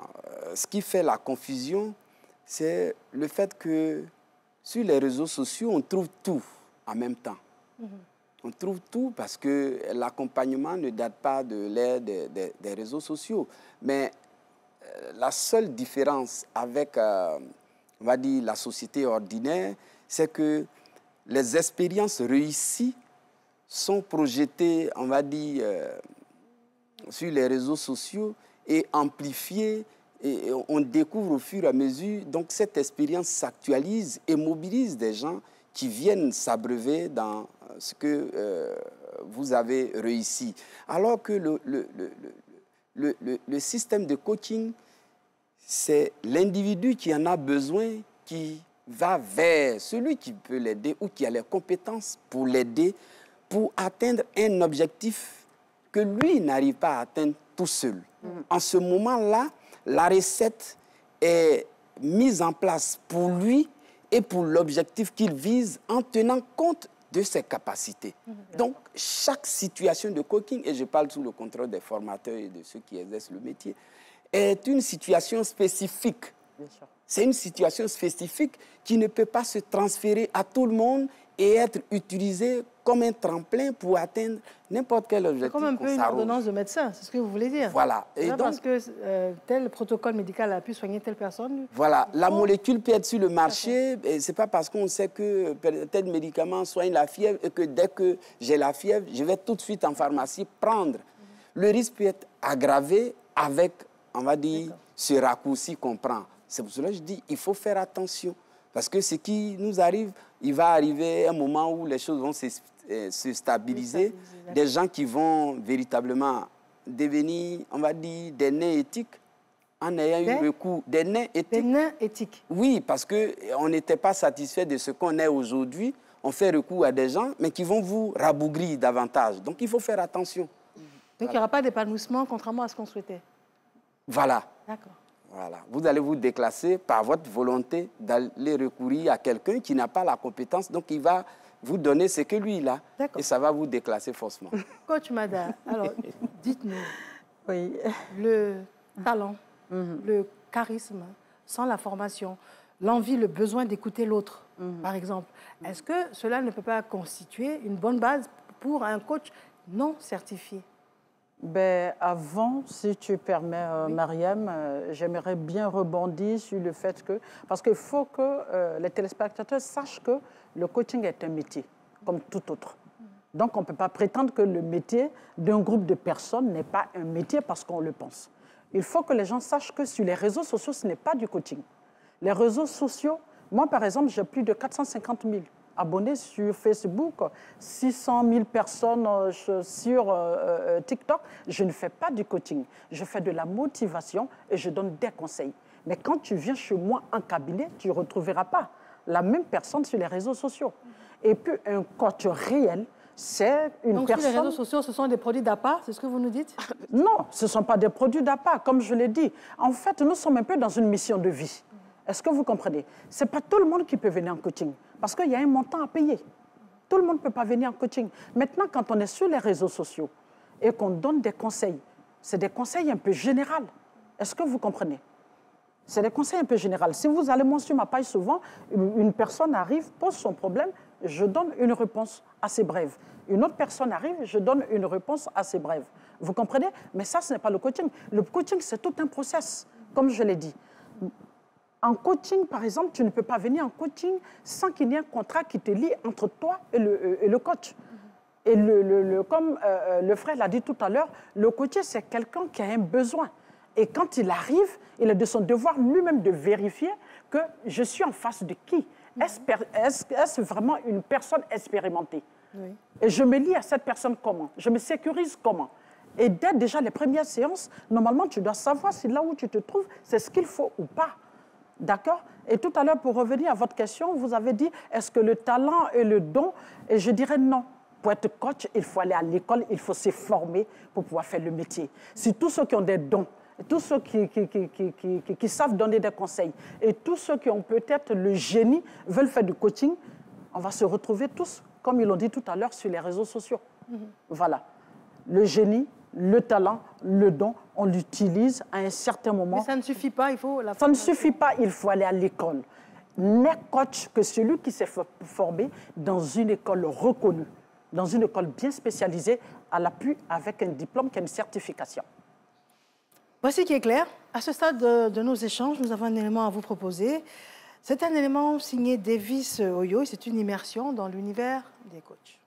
ce qui fait la confusion, c'est le fait que sur les réseaux sociaux, on trouve tout en même temps. On trouve tout parce que l'accompagnement ne date pas de l'ère des réseaux sociaux. Mais la seule différence avec, on va dire, la société ordinaire, c'est que les expériences réussies sont projetées, on va dire, sur les réseaux sociaux et amplifiées et on découvre au fur et à mesure. Donc cette expérience s'actualise et mobilise des gens qui viennent s'abreuver dans ce que vous avez réussi. Alors que le système de coaching, c'est l'individu qui en a besoin, qui va vers celui qui peut l'aider ou qui a les compétences pour l'aider pour atteindre un objectif que lui n'arrive pas à atteindre tout seul. En ce moment-là, la recette est mise en place pour lui et pour l'objectif qu'il vise en tenant compte de ses capacités. Donc, chaque situation de coaching, et je parle sous le contrôle des formateurs et de ceux qui exercent le métier, est une situation spécifique. C'est une situation spécifique qui ne peut pas se transférer à tout le monde et être utilisée comme un tremplin pour atteindre n'importe quel objectif. C'est comme un peu une ordonnance de médecin, c'est ce que vous voulez dire. Voilà. Et donc, parce que tel protocole médical a pu soigner telle personne. Voilà. La molécule peut être sur le marché, et ce n'est pas parce qu'on sait que tel médicament soigne la fièvre et que dès que j'ai la fièvre, je vais tout de suite en pharmacie prendre. Le risque peut être aggravé avec, on va dire, ce raccourci qu'on prend. C'est pour cela que je dis il faut faire attention. Parce que ce qui nous arrive, il va arriver un moment où les choses vont se stabiliser. Des gens qui vont véritablement devenir, on va dire, des nains éthiques en ayant eu recours. Des nains éthiques. Des nains éthiques. Oui, parce qu'on n'était pas satisfait de ce qu'on est aujourd'hui. On fait recours à des gens, mais qui vont vous rabougrir davantage. Donc il faut faire attention. Donc il n'y aura pas d'épanouissement, contrairement à ce qu'on souhaitait. Voilà. D'accord. Voilà. Vous allez vous déclasser par votre volonté d'aller recourir à quelqu'un qui n'a pas la compétence. Donc, il va vous donner ce que lui, il a. Et ça va vous déclasser forcément. Coach Mada, alors, dites-nous, le talent, le charisme, sans la formation, l'envie, le besoin d'écouter l'autre, par exemple, est-ce que cela ne peut pas constituer une bonne base pour un coach non certifié? Ben, avant, si tu permets, Mariam, j'aimerais bien rebondir sur le fait que... Parce qu'il faut que les téléspectateurs sachent que le coaching est un métier, comme tout autre. Donc, on ne peut pas prétendre que le métier d'un groupe de personnes n'est pas un métier parce qu'on le pense. Il faut que les gens sachent que sur les réseaux sociaux, ce n'est pas du coaching. Les réseaux sociaux, moi, par exemple, j'ai plus de 450 000 abonnés sur Facebook, 600 000 personnes sur TikTok. Je ne fais pas du coaching. Je fais de la motivation et je donne des conseils. Mais quand tu viens chez moi en cabinet, tu ne retrouveras pas la même personne sur les réseaux sociaux. Et puis, un coach réel, c'est une personne... Donc, sur les réseaux sociaux, ce sont des produits d'appât, c'est ce que vous nous dites? Non, ce ne sont pas des produits d'appât, comme je l'ai dit. En fait, nous sommes un peu dans une mission de vie. Est-ce que vous comprenez? Ce n'est pas tout le monde qui peut venir en coaching, parce qu'il y a un montant à payer. Tout le monde ne peut pas venir en coaching. Maintenant, quand on est sur les réseaux sociaux et qu'on donne des conseils, c'est des conseils un peu généraux. Est-ce que vous comprenez? C'est des conseils un peu généraux. Si vous allez moi sur ma page souvent, une personne arrive, pose son problème, je donne une réponse assez brève. Une autre personne arrive, je donne une réponse assez brève. Vous comprenez? Mais ça, ce n'est pas le coaching. Le coaching, c'est tout un process, comme je l'ai dit. En coaching, par exemple, tu ne peux pas venir en coaching sans qu'il y ait un contrat qui te lie entre toi et le coach. Et comme le frère l'a dit tout à l'heure, le coacher, c'est quelqu'un qui a un besoin. Et quand il arrive, il est de son devoir lui-même de vérifier que je suis en face de qui. Est-ce vraiment une personne expérimentée? Oui. Et je me lie à cette personne comment? Je me sécurise comment? Et dès déjà les premières séances, normalement, tu dois savoir si là où tu te trouves, c'est ce qu'il faut ou pas. D'accord? Et tout à l'heure, pour revenir à votre question, vous avez dit, est-ce que le talent et le don? Et je dirais non. Pour être coach, il faut aller à l'école, il faut se former pour pouvoir faire le métier. Si tous ceux qui ont des dons, tous ceux qui savent donner des conseils, et tous ceux qui ont peut-être le génie veulent faire du coaching, on va se retrouver tous, comme ils l'ont dit tout à l'heure, sur les réseaux sociaux. Voilà. Le génie, le talent, le don, on l'utilise à un certain moment. Mais ça ne suffit pas, il faut la formation. Ça ne suffit pas, il faut aller à l'école. N'est coach que celui qui s'est formé dans une école reconnue, dans une école bien spécialisée, à l'appui avec un diplôme qui a une certification. Voici qui est clair. À ce stade de nos échanges, nous avons un élément à vous proposer. C'est un élément signé Davis Oyo et c'est une immersion dans l'univers des coachs.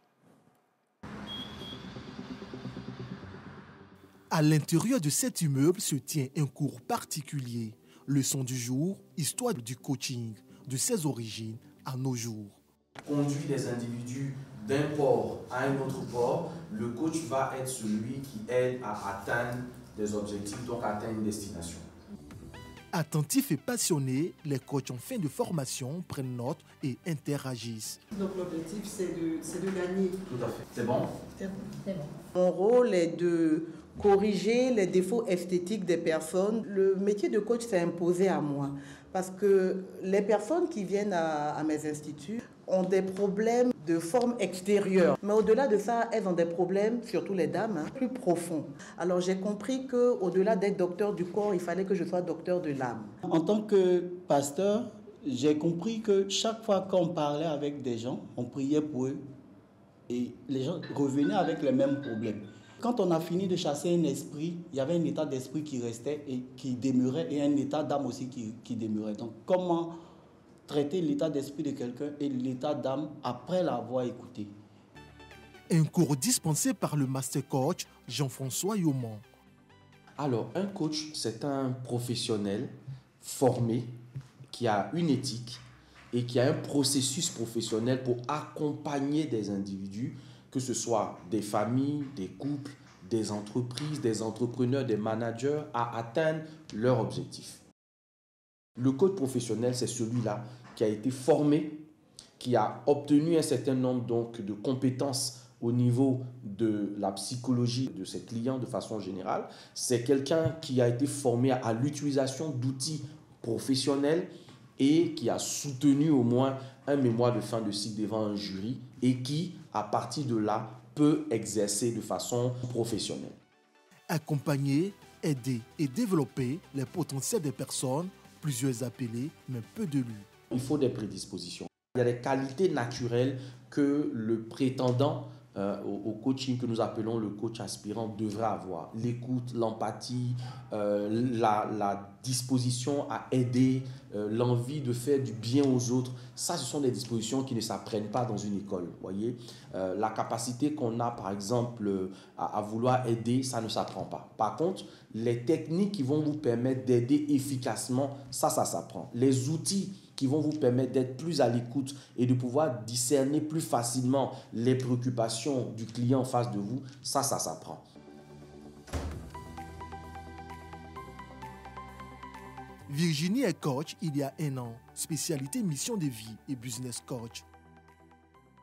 À l'intérieur de cet immeuble se tient un cours particulier. Leçon du jour, histoire du coaching, de ses origines à nos jours. Conduit des individus d'un port à un autre port, le coach va être celui qui aide à atteindre des objectifs, donc à atteindre une destination. Attentifs et passionnés, les coachs en fin de formation prennent note et interagissent. Donc l'objectif, c'est de gagner. Tout à fait. C'est bon? C'est bon. Mon rôle est de corriger les défauts esthétiques des personnes. Le métier de coach s'est imposé à moi parce que les personnes qui viennent à mes instituts ont des problèmes de forme extérieure. Mais au-delà de ça, elles ont des problèmes, surtout les dames, plus profonds. Alors j'ai compris qu'au-delà d'être docteur du corps, il fallait que je sois docteur de l'âme. En tant que pasteur, j'ai compris que chaque fois qu'on parlait avec des gens, on priait pour eux et les gens revenaient avec les mêmes problèmes. Quand on a fini de chasser un esprit, il y avait un état d'esprit qui restait et qui demeurait et un état d'âme aussi qui demeurait. Donc comment traiter l'état d'esprit de quelqu'un et l'état d'âme après l'avoir écouté? Un cours dispensé par le master coach Jean-François Yoman. Alors, un coach, c'est un professionnel formé qui a une éthique et qui a un processus professionnel pour accompagner des individus, que ce soit des familles, des couples, des entreprises, des entrepreneurs, des managers, à atteindre leurs objectifs. Le coach professionnel, c'est celui-là qui a été formé, qui a obtenu un certain nombre donc, de compétences au niveau de la psychologie de ses clients de façon générale. C'est quelqu'un qui a été formé à l'utilisation d'outils professionnels et qui a soutenu au moins un mémoire de fin de cycle devant un jury et qui, à partir de là, peut exercer de façon professionnelle. Accompagner, aider et développer les potentiels des personnes, plusieurs appelés, mais peu de lus. Il faut des prédispositions. Il y a des qualités naturelles que le prétendant au coaching que nous appelons le coach aspirant devrait avoir. L'écoute, l'empathie, la disposition à aider, l'envie de faire du bien aux autres. Ça, ce sont des dispositions qui ne s'apprennent pas dans une école. Voyez, la capacité qu'on a, par exemple, à vouloir aider, ça ne s'apprend pas. Par contre, les techniques qui vont vous permettre d'aider efficacement, ça s'apprend. Les outils qui vont vous permettre d'être plus à l'écoute et de pouvoir discerner plus facilement les préoccupations du client en face de vous, ça s'apprend. Virginie est coach il y a 1 an, spécialité mission de vie et business coach.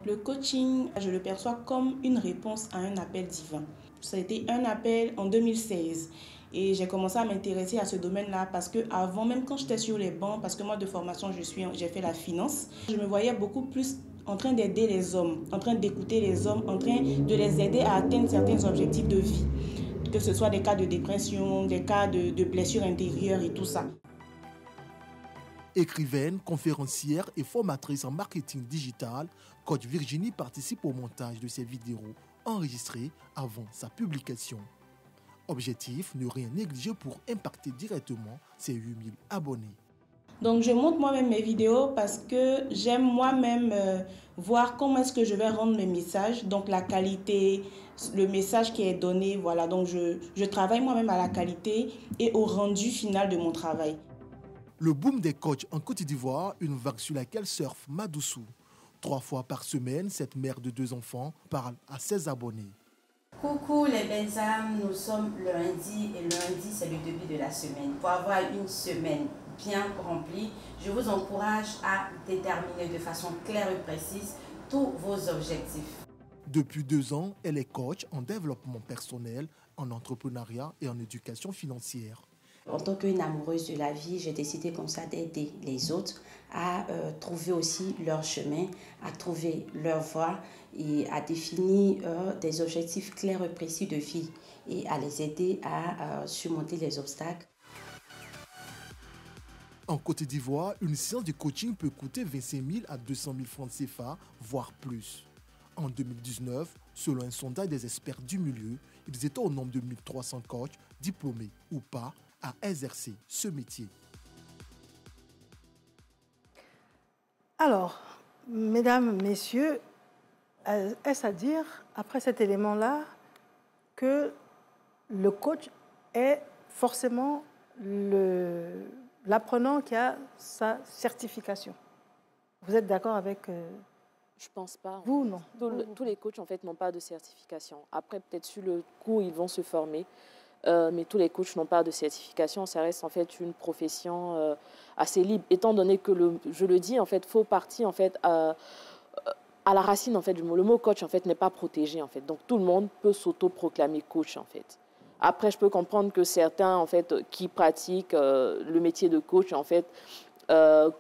Le coaching, je le perçois comme une réponse à un appel divin. Ça a été un appel en 2016. Et j'ai commencé à m'intéresser à ce domaine-là parce que avant, même quand j'étais sur les bancs, parce que moi de formation, j'ai fait la finance, je me voyais beaucoup plus en train d'aider les hommes, en train d'écouter les hommes, en train de les aider à atteindre certains objectifs de vie. Que ce soit des cas de dépression, des cas de blessures intérieures et tout ça. Écrivaine, conférencière et formatrice en marketing digital, coach Virginie participe au montage de ses vidéos enregistrées avant sa publication. Objectif, ne rien négliger pour impacter directement ses 8000 abonnés. Donc je monte moi-même mes vidéos parce que j'aime moi-même voir comment est-ce que je vais rendre mes messages, donc la qualité, le message qui est donné, voilà. Donc je travaille moi-même à la qualité et au rendu final de mon travail. Le boom des coachs en Côte d'Ivoire, une vague sur laquelle surfe Madoussou. 3 fois par semaine, cette mère de 2 enfants parle à ses abonnés. Coucou les belles âmes, nous sommes lundi et lundi c'est le début de la semaine. Pour avoir une semaine bien remplie, je vous encourage à déterminer de façon claire et précise tous vos objectifs. Depuis 2 ans, elle est coach en développement personnel, en entrepreneuriat et en éducation financière. En tant qu'une amoureuse de la vie, j'ai décidé comme ça d'aider les autres à trouver aussi leur chemin, à trouver leur voie et à définir des objectifs clairs et précis de vie et à les aider à surmonter les obstacles. En Côte d'Ivoire, une séance de coaching peut coûter 25 000 à 200 000 francs CFA, voire plus. En 2019, selon un sondage des experts du milieu, ils étaient au nombre de 1300 coachs, diplômés ou pas, à exercer ce métier. Alors, mesdames, messieurs, est-ce à dire, après cet élément-là, que le coach est forcément l'apprenant qui a sa certification. Vous êtes d'accord avec... Je ne pense pas. Vous, non. Tous les coachs, en fait, n'ont pas de certification. Après, peut-être sur le coup, ils vont se former. Mais tous les coachs n'ont pas de certification. Ça reste, en fait, une profession assez libre. Étant donné que, je le dis, en fait, il faut partir, en fait, à la racine, en fait, le mot coach, en fait, n'est pas protégé, en fait. Donc, tout le monde peut s'auto-proclamer coach, en fait. Après, je peux comprendre que certains, en fait, qui pratiquent le métier de coach, en fait,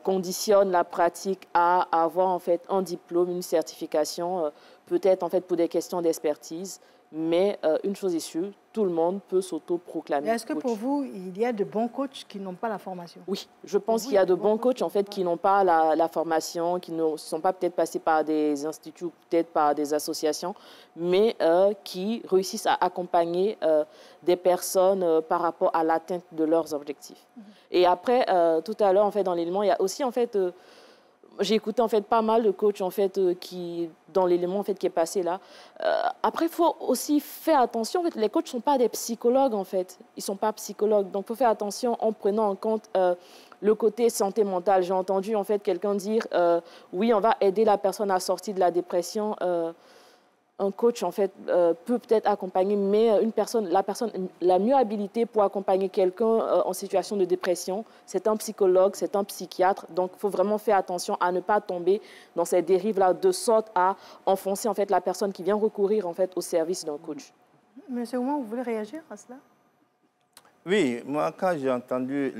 conditionnent la pratique à avoir, en fait, un diplôme, une certification, peut-être, en fait, pour des questions d'expertise. Mais une chose est sûre, tout le monde peut s'auto-proclamer. Est-ce que pour vous, il y a de bons coachs qui n'ont pas la formation? Oui, je pense qu'il y a de bons coachs en fait, qui n'ont pas la formation, qui ne sont pas peut-être passés par des instituts, peut-être par des associations, mais qui réussissent à accompagner des personnes par rapport à l'atteinte de leurs objectifs. Et après, tout à l'heure, en fait, dans l'élément, il y a aussi en fait... j'ai écouté en fait pas mal de coachs en fait qui dans l'élément en fait qui est passé là. Après, il faut aussi faire attention. En fait, les coachs sont pas des psychologues en fait. Ils sont pas psychologues. Donc, faut faire attention en prenant en compte le côté santé mentale. J'ai entendu en fait quelqu'un dire oui, on va aider la personne à sortir de la dépression. Un coach, en fait, peut peut-être accompagner, mais la mieux habilitée pour accompagner quelqu'un en situation de dépression, c'est un psychologue, c'est un psychiatre. Donc, il faut vraiment faire attention à ne pas tomber dans ces dérives-là, de sorte à enfoncer, en fait, la personne qui vient recourir, en fait, au service d'un coach. Monsieur Oumar, vous voulez réagir à cela? Oui, moi, quand j'ai entendu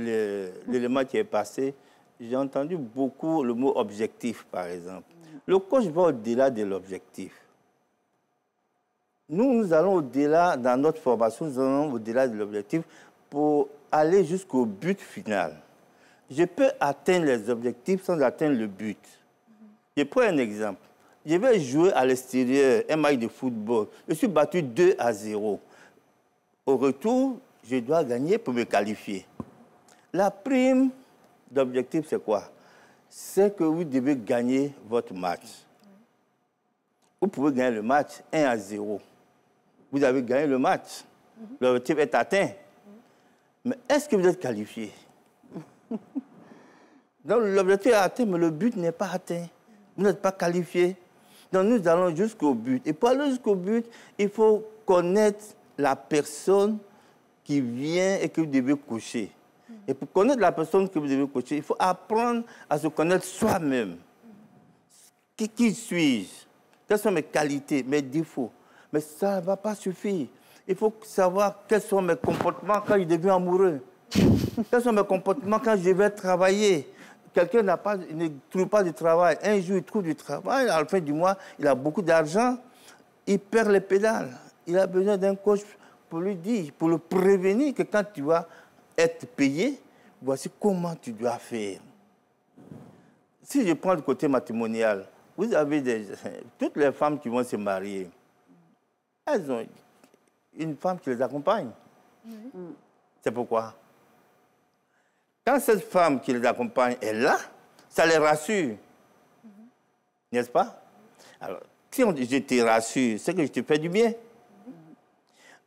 l'élément qui est passé, j'ai entendu beaucoup le mot objectif, par exemple. Le coach va au-delà de l'objectif. Nous allons au-delà, dans notre formation, nous allons au-delà de l'objectif pour aller jusqu'au but final. Je peux atteindre les objectifs sans atteindre le but. Je prends un exemple. Je vais jouer à l'extérieur un match de football. Je suis battu 2-0. Au retour, je dois gagner pour me qualifier. La prime d'objectif, c'est quoi? C'est que vous devez gagner votre match. Vous pouvez gagner le match 1-0. Vous avez gagné le match. L'objectif est atteint. Mais est-ce que vous êtes qualifié? Donc l'objectif est atteint, mais le but n'est pas atteint. Vous n'êtes pas qualifié. Donc nous allons jusqu'au but. Et pour aller jusqu'au but, il faut connaître la personne qui vient et que vous devez coacher. Et pour connaître la personne que vous devez coacher, il faut apprendre à se connaître soi-même. Qui suis-je? Quelles sont mes qualités, mes défauts? Mais ça ne va pas suffire. Il faut savoir quels sont mes comportements quand je deviens amoureux. Quels sont mes comportements quand je vais travailler. Quelqu'un ne trouve pas de travail. Un jour, il trouve du travail. À la fin du mois, il a beaucoup d'argent. Il perd les pédales. Il a besoin d'un coach pour lui dire, pour le prévenir que quand tu vas être payé, voici comment tu dois faire. Si je prends le côté matrimonial, vous avez toutes les femmes qui vont se marier, elles ont une femme qui les accompagne. C'est pourquoi? Quand cette femme qui les accompagne est là, ça les rassure. N'est-ce pas? Alors, si je te rassure, c'est que je te fais du bien.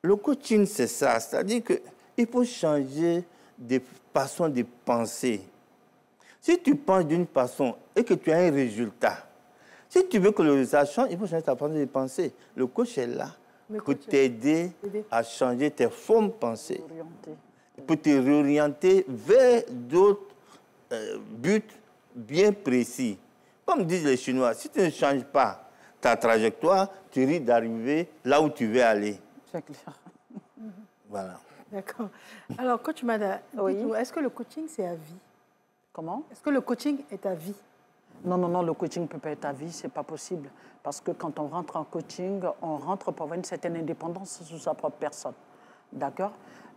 Le coaching, c'est ça. C'est-à-dire qu'il faut changer de façon de penser. Si tu penses d'une façon et que tu as un résultat, si tu veux que le résultat change, il faut changer ta façon de penser. Le coach est là pour t'aider à changer tes formes de pensée, pour te réorienter vers d'autres buts bien précis. Comme disent les Chinois, si tu ne changes pas ta trajectoire, tu risques d'arriver là où tu veux aller. C'est clair. Voilà. D'accord. Alors, coach Mada, est-ce que le coaching, c'est à vie? Comment? Est-ce que le coaching est à vie? Non, non, non, le coaching ne peut pas être à vie, ce n'est pas possible. Parce que quand on rentre en coaching, on rentre pour avoir une certaine indépendance sur sa propre personne. D'accord?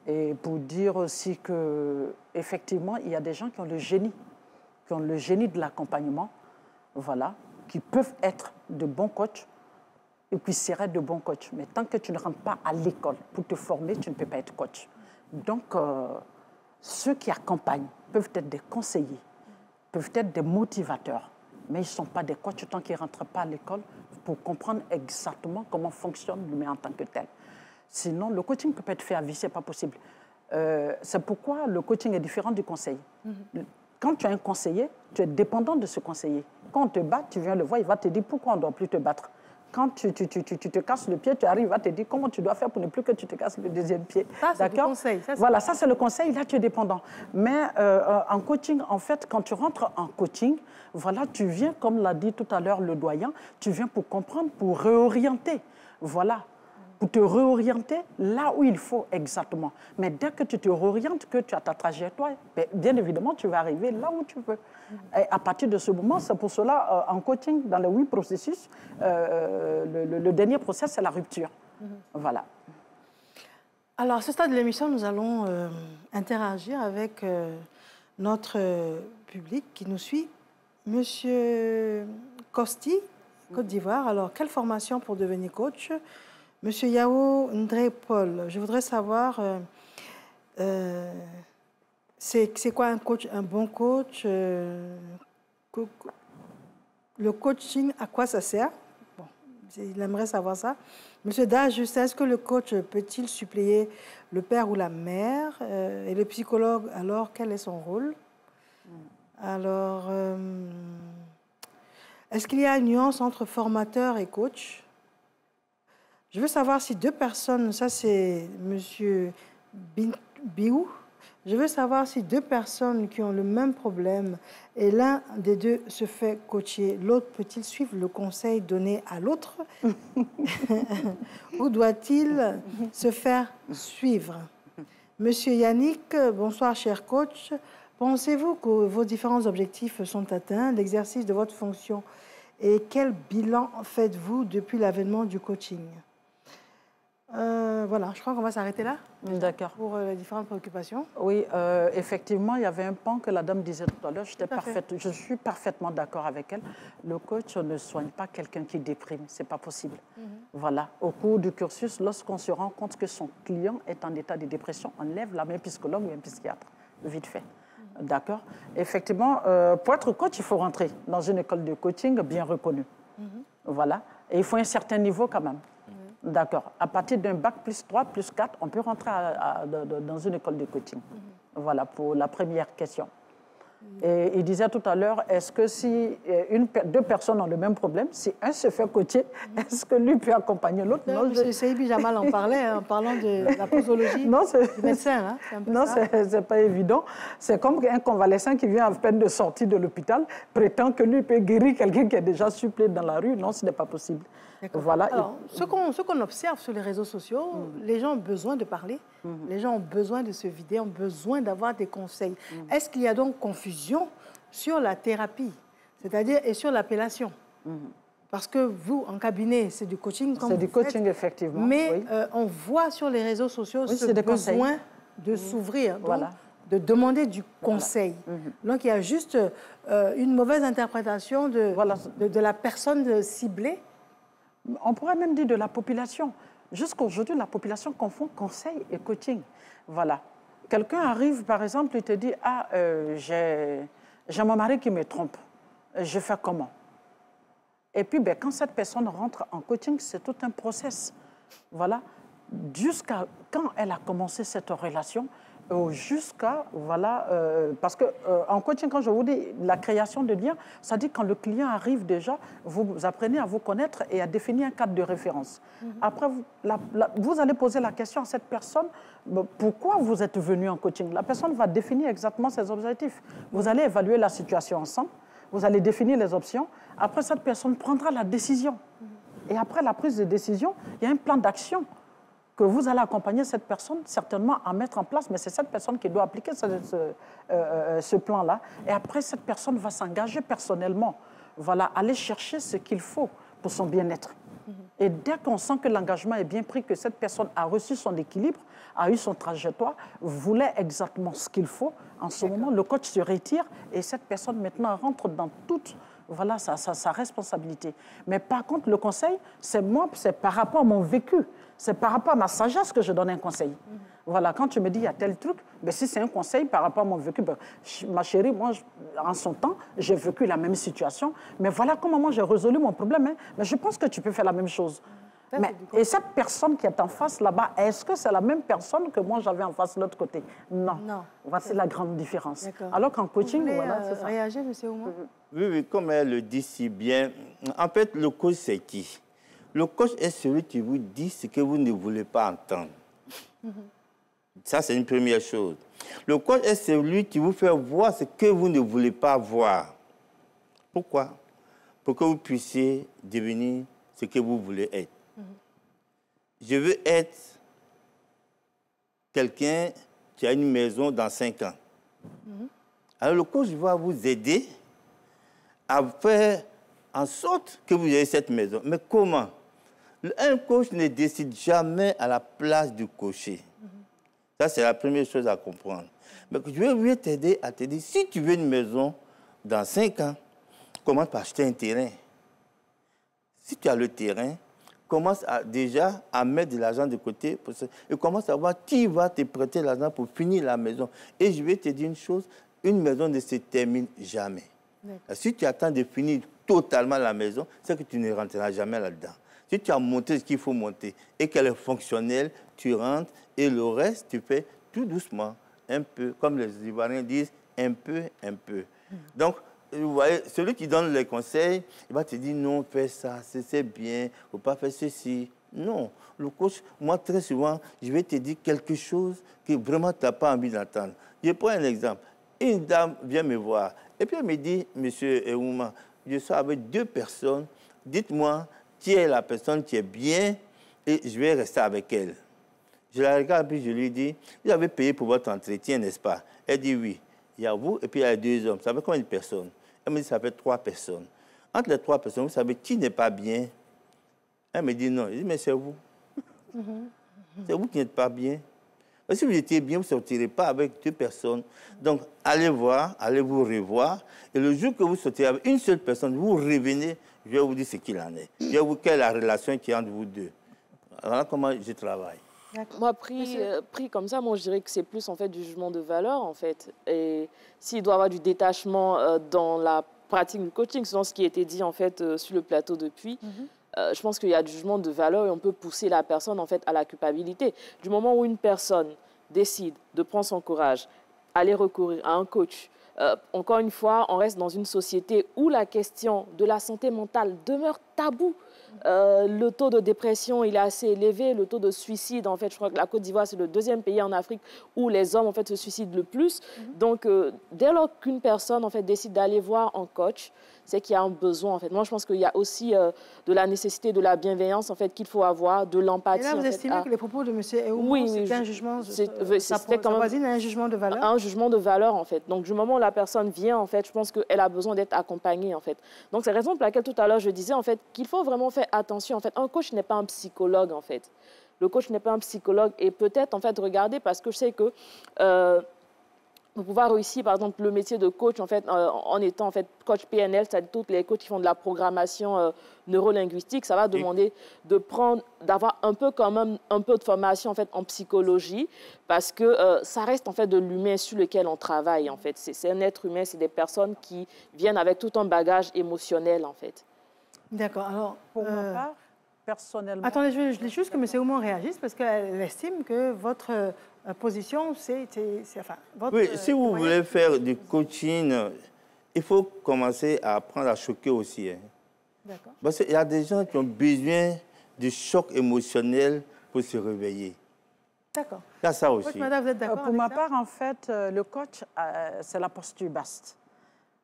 Et pour dire aussi qu'effectivement, il y a des gens qui ont le génie de l'accompagnement, voilà, qui peuvent être de bons coachs et qui seraient de bons coachs. Mais tant que tu ne rentres pas à l'école pour te former, tu ne peux pas être coach. Donc, ceux qui accompagnent peuvent être des conseillers, peuvent être des motivateurs, mais ils ne sont pas des coachs tant qu'ils ne rentrent pas à l'école pour comprendre exactement comment fonctionne l'humain en tant que tel. Sinon, le coaching peut pas être fait à vie, ce n'est pas possible. C'est pourquoi le coaching est différent du conseil. Quand tu as un conseiller, tu es dépendant de ce conseiller. Quand on te bat, tu viens le voir, il va te dire pourquoi on ne doit plus te battre. Quand tu te casses le pied, tu arrives à te dire comment tu dois faire pour ne plus que tu te casses le deuxième pied. Ça, c'est le conseil. Voilà, ça, c'est le conseil. Là, tu es dépendant. Mais en coaching, en fait, quand tu rentres en coaching, voilà, tu viens, comme l'a dit tout à l'heure le doyen, tu viens pour comprendre, pour réorienter. Voilà. Pour te réorienter là où il faut exactement. Mais dès que tu te réorientes, que tu as ta trajectoire, bien évidemment, tu vas arriver là où tu veux. Et à partir de ce moment, c'est pour cela, en coaching, dans les 8 processus, le dernier process, c'est la rupture. Voilà. Alors, à ce stade de l'émission, nous allons interagir avec notre public qui nous suit. Monsieur Kosti, Côte d'Ivoire. Alors, quelle formation pour devenir coach? Monsieur Yao Ndré Paul, je voudrais savoir, c'est quoi un coach, un bon coach? Le coaching, à quoi ça sert? Bon, il aimerait savoir ça. Monsieur Da, Justin, est-ce que le coach peut-il suppléer le père ou la mère? Et le psychologue, alors, quel est son rôle? Alors, est-ce qu'il y a une nuance entre formateur et coach? Je veux savoir si 2 personnes, ça c'est Monsieur Biou, je veux savoir si 2 personnes qui ont le même problème et l'un des 2 se fait coacher, l'autre peut-il suivre le conseil donné à l'autre ou doit-il se faire suivre? Monsieur Yannick, bonsoir cher coach. Pensez-vous que vos différents objectifs sont atteints, l'exercice de votre fonction, et quel bilan faites-vous depuis l'avènement du coaching? Voilà, je crois qu'on va s'arrêter là. D'accord. Pour les différentes préoccupations. Oui, effectivement, il y avait un pan que la dame disait tout à l'heure. Je suis parfaitement d'accord avec elle. Le coach ne soigne pas quelqu'un qui déprime. Ce n'est pas possible. Voilà. Au cours du cursus, lorsqu'on se rend compte que son client est en état de dépression, on lève la main psychologue ou un psychiatre. Vite fait. D'accord. Effectivement, pour être coach, il faut rentrer dans une école de coaching bien reconnue. Voilà. Et il faut un certain niveau quand même. D'accord. À partir d'un bac plus 3, plus 4, on peut rentrer dans une école de coaching. Voilà pour la première question. Et il disait tout à l'heure, est-ce que si 2 personnes ont le même problème, si un se fait coacher, est-ce que lui peut accompagner l'autre? Non, M. Seibi Jamal en parlait en parlant de la posologie du médecin. Hein, non, c'est pas évident. C'est comme un convalescent qui vient à peine de sortir de l'hôpital, prétend que lui peut guérir quelqu'un qui est déjà supplé dans la rue. Non, ce n'est pas possible. Voilà. Alors, ce qu'on observe sur les réseaux sociaux, les gens ont besoin de parler, les gens ont besoin de se vider, ont besoin d'avoir des conseils. Est-ce qu'il y a donc confusion sur la thérapie, c'est-à-dire et sur l'appellation? Parce que vous, en cabinet, c'est du coaching. C'est du coaching, effectivement. Mais on voit sur les réseaux sociaux ce besoin de s'ouvrir, de demander du conseil. Donc, il y a juste une mauvaise interprétation de la personne ciblée. On pourrait même dire de la population. Jusqu'à aujourd'hui, la population confond conseil et coaching. Voilà. Quelqu'un arrive, par exemple, il te dit « Ah, j'ai mon mari qui me trompe. Je fais comment ?» Et puis, quand cette personne rentre en coaching, c'est tout un process. Voilà. Jusqu'à quand elle a commencé cette relation, jusqu'à, voilà, parce qu'en coaching, quand je vous dis la création de liens, ça dit quand le client arrive déjà, vous apprenez à vous connaître et à définir un cadre de référence. Après, vous allez poser la question à cette personne, pourquoi vous êtes venu en coaching? La personne va définir exactement ses objectifs. Vous allez évaluer la situation ensemble, vous allez définir les options, après cette personne prendra la décision. Et après la prise de décision, il y a un plan d'action que vous allez accompagner cette personne certainement à mettre en place, mais c'est cette personne qui doit appliquer ce plan-là. Et après, cette personne va s'engager personnellement, voilà, aller chercher ce qu'il faut pour son bien-être. Et dès qu'on sent que l'engagement est bien pris, que cette personne a reçu son équilibre, a eu son trajectoire, voulait exactement ce qu'il faut, en ce moment, le coach se retire et cette personne maintenant rentre dans toute sa responsabilité. Mais par contre, le conseil, c'est par rapport à mon vécu. C'est par rapport à ma sagesse que je donne un conseil. Voilà, quand tu me dis, il y a tel truc, si c'est un conseil par rapport à mon vécu, ma chérie, moi, en son temps, j'ai vécu la même situation. Mais voilà comment moi j'ai résolu mon problème. Mais je pense que tu peux faire la même chose. Et cette personne qui est en face là-bas, est-ce que c'est la même personne que moi j'avais en face de l'autre côté? Non. Voici la grande différence. Alors qu'en coaching, voilà, c'est ça. Réagir, M. Ouma? Oui, comme elle le dit si bien, en fait, le coach, c'est qui? Le coach est celui qui vous dit ce que vous ne voulez pas entendre. Ça, c'est une première chose. Le coach est celui qui vous fait voir ce que vous ne voulez pas voir. Pourquoi? Pour que vous puissiez devenir ce que vous voulez être. Je veux être quelqu'un qui a une maison dans 5 ans. Alors, le coach va vous aider à faire en sorte que vous ayez cette maison. Mais comment? Un coach ne décide jamais à la place du coaché. Ça, c'est la première chose à comprendre. Mais je vais t'aider à te dire, si tu veux une maison dans 5 ans, commence par acheter un terrain. Si tu as le terrain, commence déjà à mettre de l'argent de côté pour ça, et commence à voir qui va te prêter l'argent pour finir la maison. Et je vais te dire une chose, une maison ne se termine jamais. Si tu attends de finir totalement la maison, c'est que tu ne rentreras jamais là-dedans. Si tu as monté ce qu'il faut monter et qu'elle est fonctionnelle, tu rentres et le reste, tu fais tout doucement, un peu, comme les Ivoiriens disent, un peu, un peu. Donc, vous voyez, celui qui donne les conseils, il va te dire non, fais ça, c'est bien, il ne faut pas faire ceci. Non, le coach, moi, très souvent, je vais te dire quelque chose que vraiment tu n'as pas envie d'entendre. Je prends un exemple. Une dame vient me voir et puis elle me dit, Monsieur Ouma, je suis avec 2 personnes, dites-moi qui est la personne qui est bien et je vais rester avec elle. Je la regarde et je lui dis, vous avez payé pour votre entretien, n'est-ce pas? Elle dit oui. Il y a vous et puis il y a 2 hommes. Ça fait combien de personnes? Elle me dit, ça fait 3 personnes. Entre les 3 personnes, vous savez qui n'est pas bien? Elle me dit non. Je dis, mais c'est vous. C'est vous qui n'êtes pas bien. Mais si vous étiez bien, vous ne sortirez pas avec 2 personnes. Donc, allez voir, allez vous revoir. Et le jour que vous sortirez avec une seule personne, vous revenez, je vais vous dire ce qu'il en est. Je vais vous dire quelle est la relation qui est entre vous deux. Voilà comment je travaille. Moi, pris comme ça, moi, je dirais que c'est plus en fait du jugement de valeur, en fait. Et s'il doit y avoir du détachement dans la pratique du coaching, selon ce qui a été dit en fait sur le plateau depuis, je pense qu'il y a du jugement de valeur et on peut pousser la personne en fait à la culpabilité. Du moment où une personne décide de prendre son courage, aller recourir à un coach, encore une fois, on reste dans une société où la question de la santé mentale demeure taboue. Le taux de dépression, il est assez élevé. Le taux de suicide, en fait, je crois que la Côte d'Ivoire, c'est le 2e pays en Afrique où les hommes, en fait, se suicident le plus. Donc, dès lors qu'une personne, en fait, décide d'aller voir un coach, c'est qu'il y a un besoin, en fait. Moi, je pense qu'il y a aussi de la nécessité, de la bienveillance, en fait, qu'il faut avoir, de l'empathie. Et là, vous estimez que les propos de M. Eoumou, c'est un jugement, c'était quand même un jugement de valeur? Un jugement de valeur, en fait. Donc, du moment où la personne vient, en fait, je pense qu'elle a besoin d'être accompagnée, en fait. Donc, c'est la raison pour laquelle, tout à l'heure, je disais, en fait, qu'il faut vraiment faire attention. En fait, un coach n'est pas un psychologue, en fait. Le coach n'est pas un psychologue. Et peut-être, en fait, regardez, parce que je sais que pour pouvoir réussir, par exemple, le métier de coach, en fait, en étant en fait, coach PNL, c'est-à-dire tous les coachs qui font de la programmation neurolinguistique, ça va demander d'avoir un peu quand même un peu de formation en fait en psychologie, parce que ça reste en fait de l'humain sur lequel on travaille en fait. C'est un être humain, c'est des personnes qui viennent avec tout un bagage émotionnel en fait. D'accord. Alors pour ma part, personnellement. Attendez, je dis juste que M. Oumou réagisse parce qu'elle estime que votre position, enfin, votre, oui, si vous voulez faire du coaching, il faut commencer à apprendre à choquer aussi. Hein. D'accord. Parce qu'il y a des gens qui ont besoin de choc émotionnel pour se réveiller. D'accord. Il y a ça aussi. Oui, madame, vous êtes d'accord pour ma part, en fait, le coach, c'est la posture basse.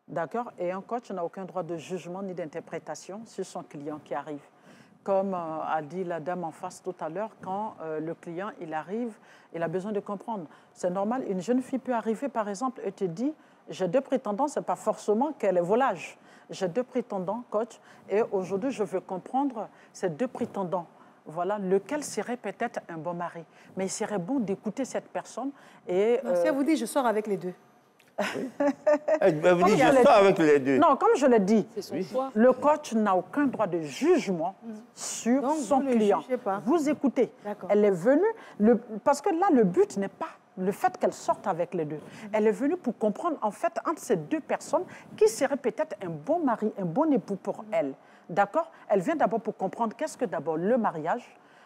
D'accord. Et un coach n'a aucun droit de jugement ni d'interprétation sur son client qui arrive. Comme a dit la dame en face tout à l'heure, quand le client il arrive, il a besoin de comprendre. C'est normal, une jeune fille peut arriver, par exemple, et te dit, j'ai 2 prétendants, ce n'est pas forcément qu'elle est volage. J'ai 2 prétendants, coach, et aujourd'hui, je veux comprendre ces 2 prétendants. Voilà, lequel serait peut-être un bon mari. Mais il serait bon d'écouter cette personne. Et, si elle vous dit, je sors avec les 2. Oui. Vous dites, je sors avec les 2. Non, comme je l'ai dit, le coach n'a aucun droit de jugement sur son client. Vous écoutez. Elle est venue, parce que là, le but n'est pas le fait qu'elle sorte avec les deux. Elle est venue pour comprendre, en fait, entre ces deux personnes, qui serait peut-être un bon mari, un bon époux pour elle. D'accord? Elle vient d'abord pour comprendre qu'est-ce que d'abord le mariage.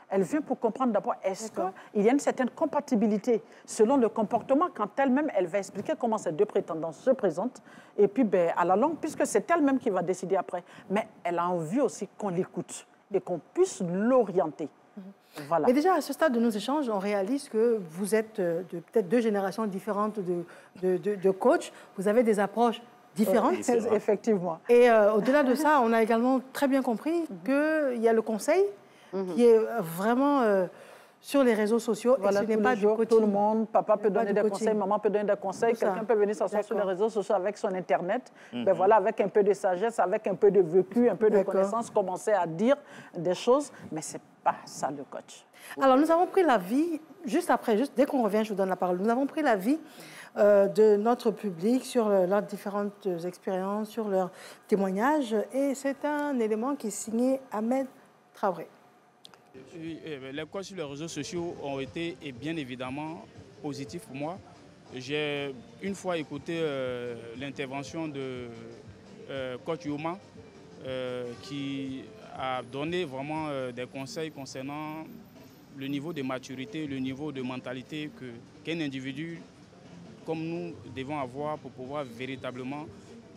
Elle vient pour comprendre d'abord est-ce qu'il y a une certaine compatibilité selon le comportement quand elle-même, elle va expliquer comment ces deux prétendants se présentent. Et puis, ben, à la longue, puisque c'est elle-même qui va décider après. Mais elle a envie aussi qu'on l'écoute et qu'on puisse l'orienter. Voilà. Mais déjà, à ce stade de nos échanges, on réalise que vous êtes de peut-être deux générations différentes de coachs. Vous avez des approches différentes. Effectivement. Et au-delà de ça, on a également très bien compris qu'il y a le conseil qui est vraiment sur les réseaux sociaux. Voilà, et ce n'est pas du coaching. Tout le monde, papa peut donner des conseils, maman peut donner des conseils, quelqu'un peut venir s'asseoir sur les réseaux sociaux avec son Internet, ben voilà, avec un peu de sagesse, avec un peu de vécu, un peu de connaissance, commencer à dire des choses, mais ce n'est pas ça le coach. Alors, nous avons pris l'avis, juste après, dès qu'on revient, je vous donne la parole, nous avons pris l'avis de notre public sur leurs différentes expériences, sur leurs témoignages, et c'est un élément qui est signé Ahmed Traoré. Les coachs sur les réseaux sociaux ont été bien évidemment positifs pour moi. J'ai une fois écouté l'intervention de coach Yoma qui a donné vraiment des conseils concernant le niveau de maturité, le niveau de mentalité qu'un individu comme nous devons avoir pour pouvoir véritablement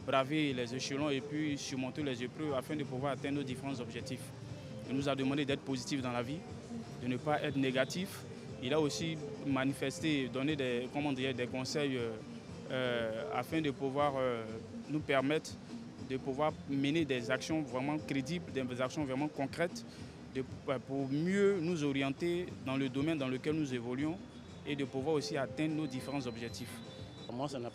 braver les échelons et puis surmonter les épreuves afin de pouvoir atteindre nos différents objectifs. Il nous a demandé d'être positif dans la vie, de ne pas être négatif. Il a aussi manifesté, donné des conseils afin de pouvoir nous permettre de pouvoir mener des actions vraiment crédibles, des actions vraiment concrètes, pour mieux nous orienter dans le domaine dans lequel nous évoluons et de pouvoir aussi atteindre nos différents objectifs. Pour moi, ça n'a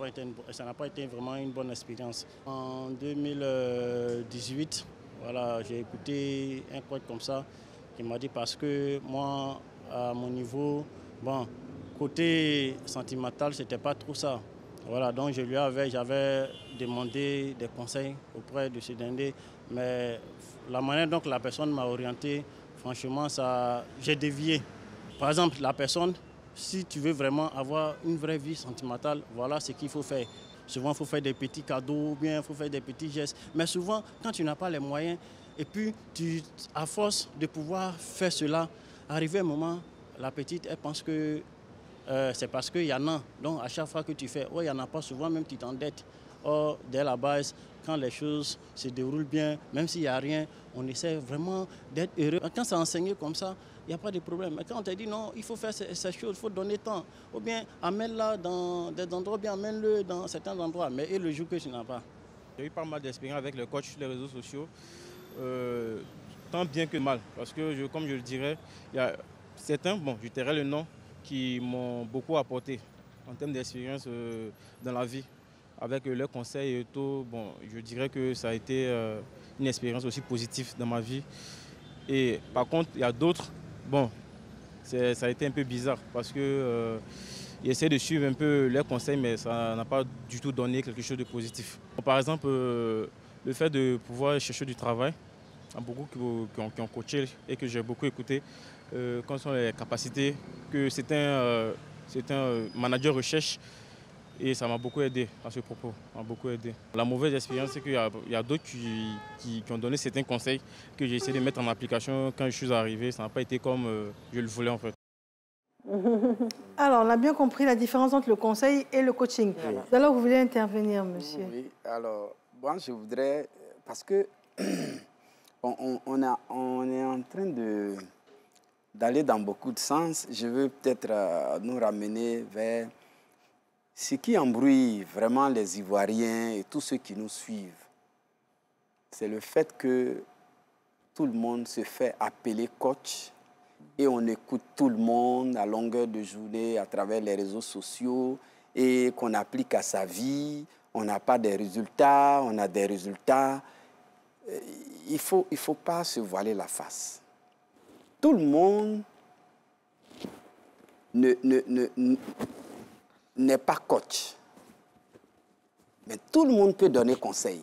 pas été vraiment une bonne expérience. En 2018, voilà, j'ai écouté un coach comme ça qui m'a dit parce que moi, à mon niveau, bon, côté sentimental, c'était pas trop ça. Voilà, donc j'avais demandé des conseils auprès de ce dernier, mais la manière dont la personne m'a orienté, franchement, j'ai dévié. Par exemple, la personne, si tu veux vraiment avoir une vraie vie sentimentale, voilà ce qu'il faut faire. Souvent, il faut faire des petits cadeaux, ou bien il faut faire des petits gestes. Mais souvent, quand tu n'as pas les moyens, et puis à force de pouvoir faire cela, arrivé un moment, la petite, elle pense que c'est parce qu'il y en a. Donc, à chaque fois que tu fais, il n'y en a pas, souvent même tu t'endettes. Or, dès la base, quand les choses se déroulent bien, même s'il n'y a rien, on essaie vraiment d'être heureux. Quand c'est enseigné comme ça, il n'y a pas de problème. Mais quand on te dit non, il faut faire ces choses, il faut donner temps. Ou bien amène-la dans des endroits, ou bien amène-le dans certains endroits. Mais et le jour que tu n'as pas. J'ai eu pas mal d'expérience avec les coachs sur les réseaux sociaux, tant bien que mal. Parce que, comme je le dirais, il y a certains, bon, je tairai le nom, qui m'ont beaucoup apporté en termes d'expérience dans la vie. Avec leurs conseils et tout, bon, je dirais que ça a été une expérience aussi positive dans ma vie. Et par contre, il y a d'autres, bon, ça a été un peu bizarre parce que ils essaient de suivre un peu leurs conseils, mais ça n'a pas du tout donné quelque chose de positif. Par exemple, le fait de pouvoir chercher du travail, il y a beaucoup qui ont coaché et que j'ai beaucoup écouté, quelles sont les capacités, que c'est un manager recherche. Et ça m'a beaucoup aidé à ce propos, La mauvaise expérience, c'est qu'il y a d'autres qui ont donné certains conseils que j'ai essayé de mettre en application. Quand je suis arrivé, ça n'a pas été comme je le voulais en fait. Alors, on a bien compris la différence entre le conseil et le coaching. Oui. Alors, vous voulez intervenir, monsieur? Oui, alors, moi, je voudrais, parce que on est en train d'aller dans beaucoup de sens. Je veux peut-être nous ramener vers ce qui embrouille vraiment les Ivoiriens et tous ceux qui nous suivent. C'est le fait que tout le monde se fait appeler coach et on écoute tout le monde à longueur de journée à travers les réseaux sociaux et qu'on applique à sa vie. On n'a pas des résultats, on a des résultats. Il ne faut pas se voiler la face. Tout le monde n'est pas coach. Mais tout le monde peut donner conseil.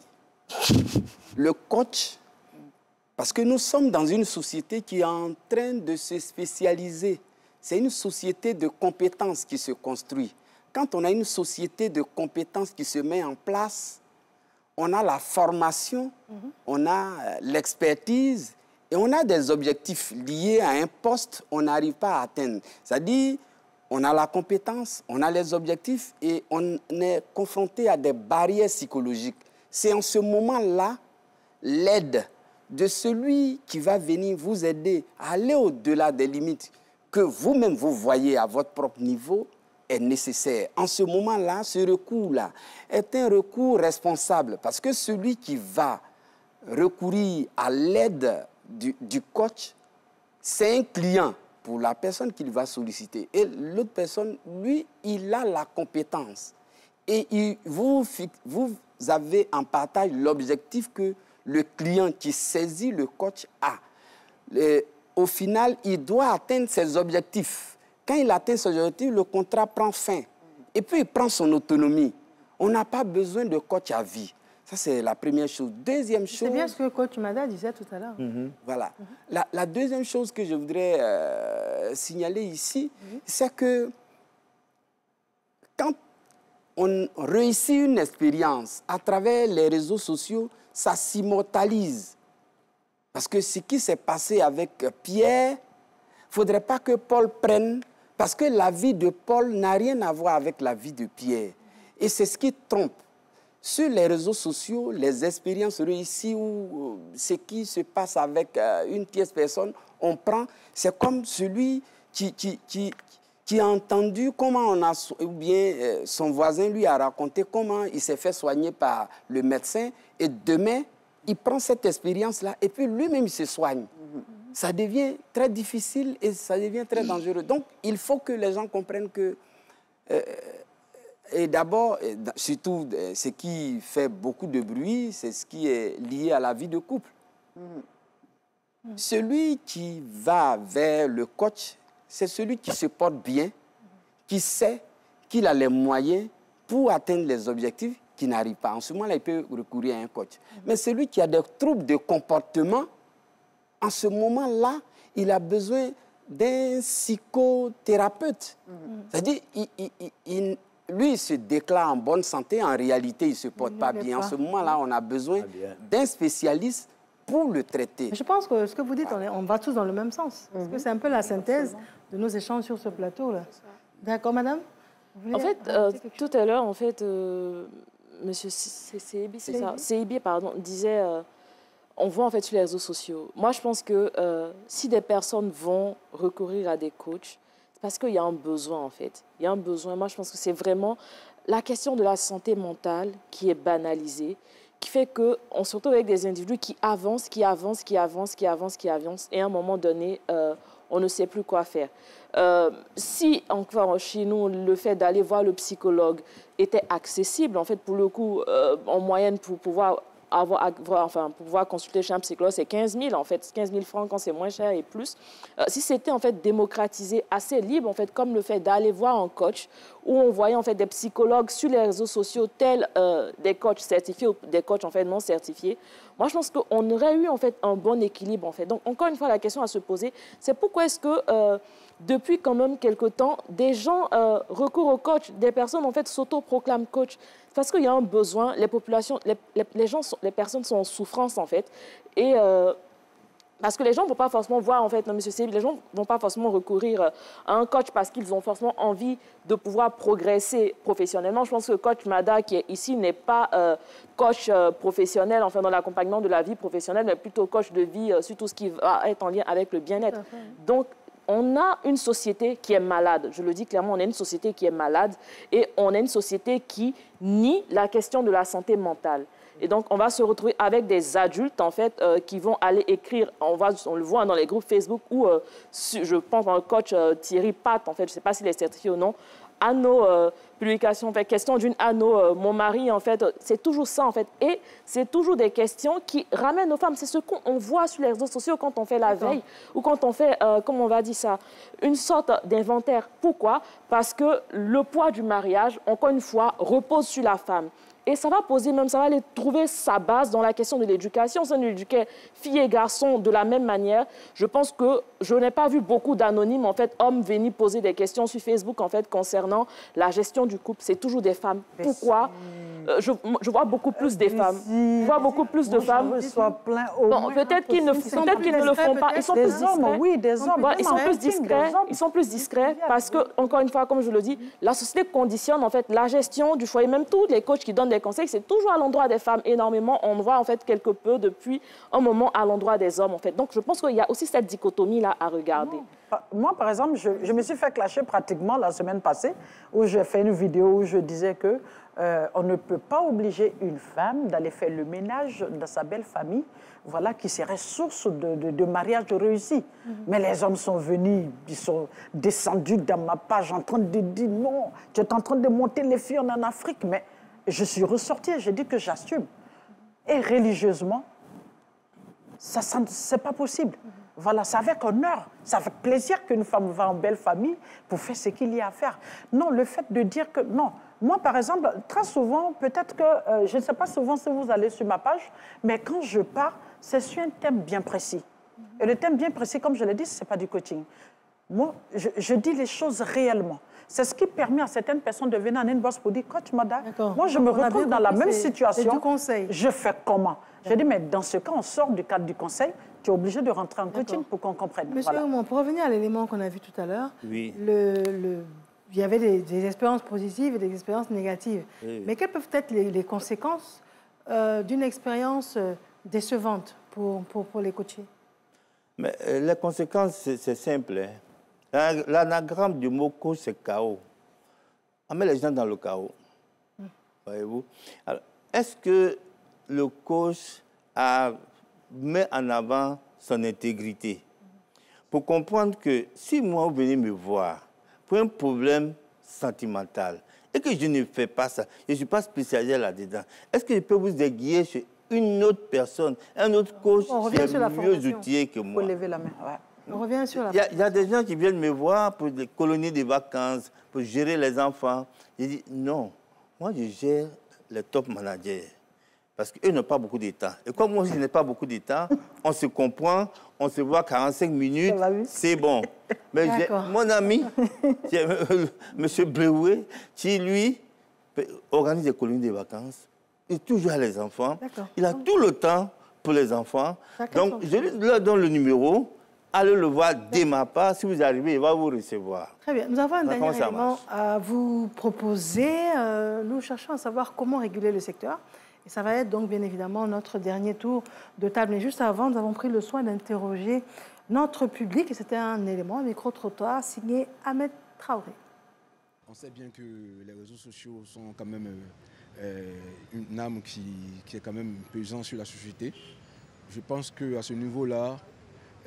Le coach, parce que nous sommes dans une société qui est en train de se spécialiser c'est une société de compétences qui se construit. Quand on a une société de compétences qui se met en place, on a la formation, on a l'expertise et on a des objectifs liés à un poste qu'on n'arrive pas à atteindre. C'est-à-dire, on a la compétence, on a les objectifs et on est confronté à des barrières psychologiques. C'est en ce moment-là, l'aide de celui qui va venir vous aider à aller au-delà des limites que vous-même vous voyez à votre propre niveau est nécessaire. En ce moment-là, ce recours-là est un recours responsable parce que celui qui va recourir à l'aide du coach, c'est un client pour la personne qu'il va solliciter. Et l'autre personne, lui, il a la compétence. Et vous avez en partage l'objectif que le client qui saisit le coach a. Au final, il doit atteindre ses objectifs. Quand il atteint ses objectifs, le contrat prend fin. Et puis, il prend son autonomie. On n'a pas besoin de coach à vie. Ça, c'est la première chose. Deuxième chose... C'est bien ce que coach Mada disait tout à l'heure. Voilà. La deuxième chose que je voudrais signaler ici, c'est que quand on réussit une expérience à travers les réseaux sociaux, ça s'immortalise. Parce que ce qui s'est passé avec Pierre, il ne faudrait pas que Paul prenne, parce que la vie de Paul n'a rien à voir avec la vie de Pierre. Et c'est ce qui trompe. Sur les réseaux sociaux, les expériences réussies ou ce qui se passe avec une tierce personne, on prend, c'est comme celui qui a entendu comment on a, ou bien son voisin lui a raconté comment il s'est fait soigner par le médecin et demain, il prend cette expérience-là et puis lui-même il se soigne. Ça devient très difficile et ça devient très dangereux. Donc, il faut que les gens comprennent que... et d'abord, surtout, ce qui fait beaucoup de bruit, c'est ce qui est lié à la vie de couple. Celui qui va vers le coach, c'est celui qui se porte bien, qui sait qu'il a les moyens pour atteindre les objectifs qui n'arrivent pas. En ce moment-là, il peut recourir à un coach. Mais celui qui a des troubles de comportement, en ce moment-là, il a besoin d'un psychothérapeute. C'est-à-dire, lui, il se déclare en bonne santé, en réalité, il ne se porte pas bien. En ce moment-là, on a besoin d'un spécialiste pour le traiter. Je pense que ce que vous dites, on va tous dans le même sens. Parce que c'est un peu la synthèse de nos échanges sur ce plateau-là. D'accord, madame? En fait, tout à l'heure, en fait, monsieur Seibi, c'est ça? Seibi, pardon, disait... on voit en fait sur les réseaux sociaux. Moi, je pense que si des personnes vont recourir à des coachs, c'est parce qu'il y a un besoin en fait. Il y a un besoin. Moi, je pense que c'est vraiment la question de la santé mentale qui est banalisée, qui fait qu'on se retrouve avec des individus qui avancent, et à un moment donné, on ne sait plus quoi faire. Si, encore chez nous, le fait d'aller voir le psychologue était accessible, en fait, pour le coup, en moyenne, pour pouvoir pour pouvoir consulter chez un psychologue, c'est 15 000, en fait. 15 000 francs quand c'est moins cher et plus. Si c'était, en fait, démocratisé, assez libre, en fait, comme le fait d'aller voir un coach, où on voyait, en fait, des psychologues sur les réseaux sociaux, tels des coachs certifiés ou des coachs, en fait, non certifiés, moi, je pense qu'on aurait eu, en fait, un bon équilibre, en fait. Donc, encore une fois, la question à se poser, c'est pourquoi est-ce que, depuis quand même quelque temps, des gens recourent au coach, des personnes, en fait, s'autoproclament coach. Parce qu'il y a un besoin, les populations, les personnes sont en souffrance, en fait. Et parce que les gens ne vont pas forcément voir, en fait, non, monsieur Seibi, les gens ne vont pas forcément recourir à un coach parce qu'ils ont forcément envie de pouvoir progresser professionnellement. Je pense que coach Mada, qui est ici, n'est pas coach professionnel, enfin, dans l'accompagnement de la vie professionnelle, mais plutôt coach de vie sur tout ce qui va être en lien avec le bien-être. Donc, on a une société qui est malade. Je le dis clairement, on a une société qui est malade et on a une société qui nie la question de la santé mentale. Et donc, on va se retrouver avec des adultes, en fait, qui vont aller écrire, on le voit dans les groupes Facebook où, je pense, un coach Thierry Pat, en fait, je ne sais pas s'il est certifié ou non, à nos publications, en fait, question d'une anneau, mon mari, en fait, c'est toujours ça, en fait. Et c'est toujours des questions qui ramènent aux femmes. C'est ce qu'on voit sur les réseaux sociaux quand on fait la veille ou quand on fait, comment on va dire ça, une sorte d'inventaire. Pourquoi? Parce que le poids du mariage, encore une fois, repose sur la femme. Et ça va poser même, ça va aller trouver sa base dans la question de l'éducation. Si on éduquait filles et garçons de la même manière, je pense que je n'ai pas vu beaucoup d'anonymes, en fait, hommes venir poser des questions sur Facebook, en fait, concernant la gestion du couple. C'est toujours des femmes. Pourquoi je vois beaucoup plus des femmes. Je vois beaucoup plus de femmes. Bon, peut-être qu'ils ne le font pas. Ils sont plus discrets. Oui, des hommes. Bon, ils sont plus discrets. Ils sont plus discrets parce que, encore une fois, comme je le dis, la société conditionne en fait la gestion du foyer. Même tous les coachs qui donnent des conseils, c'est toujours à l'endroit des femmes énormément. On voit en fait quelque peu depuis un moment à l'endroit des hommes en fait. Donc je pense qu'il y a aussi cette dichotomie là à regarder. Moi, par exemple, je me suis fait clasher pratiquement la semaine passée où j'ai fait une vidéo où je disais que on ne peut pas obliger une femme d'aller faire le ménage de sa belle famille, voilà, qui serait source de mariage réussi. Mais les hommes sont venus, ils sont descendus dans ma page en train de dire non, tu es en train de monter les filles en Afrique. Mais je suis ressortie et j'ai dit que j'assume. Et religieusement, c'est pas possible. Voilà, c'est avec honneur, c'est avec plaisir qu'une femme va en belle famille pour faire ce qu'il y a à faire. Non, le fait de dire que... Non, moi, par exemple, très souvent, peut-être que... je ne sais pas souvent si vous allez sur ma page, mais quand je pars, c'est sur un thème bien précis. Et le thème bien précis, comme je l'ai dit, ce n'est pas du coaching. Moi, je dis les choses réellement. C'est ce qui permet à certaines personnes de venir en inbox pour dire « Coach Mada, moi, je me retrouve dans la même situation. Je fais comment ?» Je dis « Mais dans ce cas, on sort du cadre du conseil. Tu es obligé de rentrer en coaching pour qu'on comprenne. » Monsieur Oumon, pour revenir à l'élément qu'on a vu tout à l'heure, oui. Il y avait des expériences positives et des expériences négatives. Oui. Mais quelles peuvent être les conséquences d'une expérience décevante pour les coachés? Mais les conséquences, c'est simple. Hein. L'anagramme du mot coach, c'est chaos. On met les gens dans le chaos. Voyez-vous? Est-ce que le coach met en avant son intégrité? Pour comprendre que si moi, vous venez me voir pour un problème sentimental et que je ne fais pas ça, je ne suis pas spécialisé là-dedans, est-ce que je peux vous aiguiller chez une autre personne, un autre coach qui est mieux outillé que moi? Vous levez la main. Ouais. On revient sur la Il y a des gens qui viennent me voir pour des colonies de vacances, pour gérer les enfants. Je dis non, moi je gère les top managers. Parce qu'eux n'ont pas beaucoup de temps. Et comme moi, je n'ai pas beaucoup de temps, on se comprend, on se voit 45 minutes, c'est bon. Mais mon ami, M. Bréoué, qui lui organise des colonies de vacances, il toujours à les enfants, il a tout le temps pour les enfants. Donc, je leur donne le numéro, allez le voir dès ma part, si vous arrivez, il va vous recevoir. Très bien, nous avons un dernier élément à vous proposer. Nous cherchons à savoir comment réguler le secteur. Et ça va être donc bien évidemment notre dernier tour de table. Mais juste avant, nous avons pris le soin d'interroger notre public. Et c'était un élément, un micro-trottoir signé Ahmed Traoré. On sait bien que les réseaux sociaux sont quand même une âme qui est quand même pesante sur la société. Je pense qu'à ce niveau-là,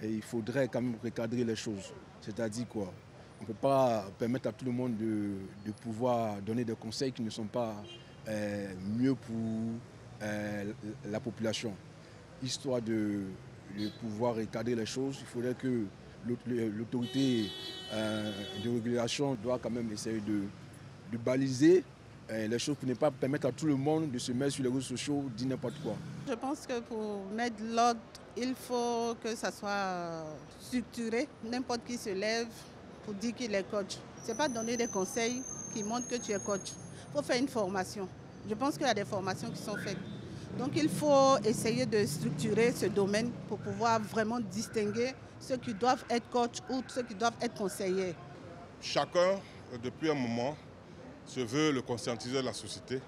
il faudrait quand même recadrer les choses. C'est-à-dire quoi? On ne peut pas permettre à tout le monde de pouvoir donner des conseils qui ne sont pas mieux pour la population. Histoire de pouvoir recadrer les choses, il faudrait que l'autorité de régulation doit quand même essayer de baliser les choses pour ne pas permettre à tout le monde de se mettre sur les réseaux sociaux, dire n'importe quoi. Je pense que pour mettre l'ordre, il faut que ça soit structuré. N'importe qui se lève pour dire qu'il est coach. Ce n'est pas donner des conseils qui montrent que tu es coach. Il faut faire une formation. Je pense qu'il y a des formations qui sont faites. Donc il faut essayer de structurer ce domaine pour pouvoir vraiment distinguer ceux qui doivent être coachs ou ceux qui doivent être conseillers. Chacun, depuis un moment, se veut le conscientiser de la société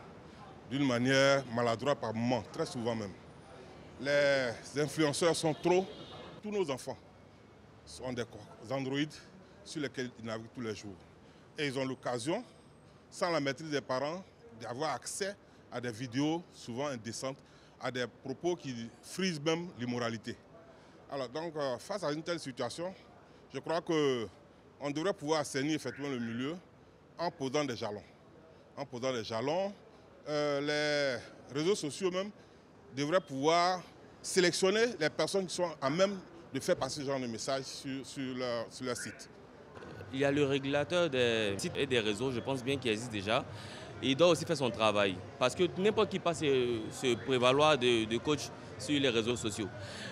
d'une manière maladroite par moment, très souvent même. Les influenceurs sont trop. Tous nos enfants sont des androïdes sur lesquels ils naviguent tous les jours. Et ils ont l'occasion, sans la maîtrise des parents, d'avoir accès à des vidéos souvent indécentes, à des propos qui frisent même l'immoralité. Alors donc, face à une telle situation, je crois qu'on devrait pouvoir assainir effectivement le milieu en posant des jalons. En posant des jalons, les réseaux sociaux même devraient pouvoir sélectionner les personnes qui sont à même de faire passer ce genre de messages sur leur site. Il y a le régulateur des sites et des réseaux, je pense bien qu'il existe déjà. il doit aussi faire son travail. Parce que n'importe qui peut se prévaloir de coach sur les réseaux sociaux.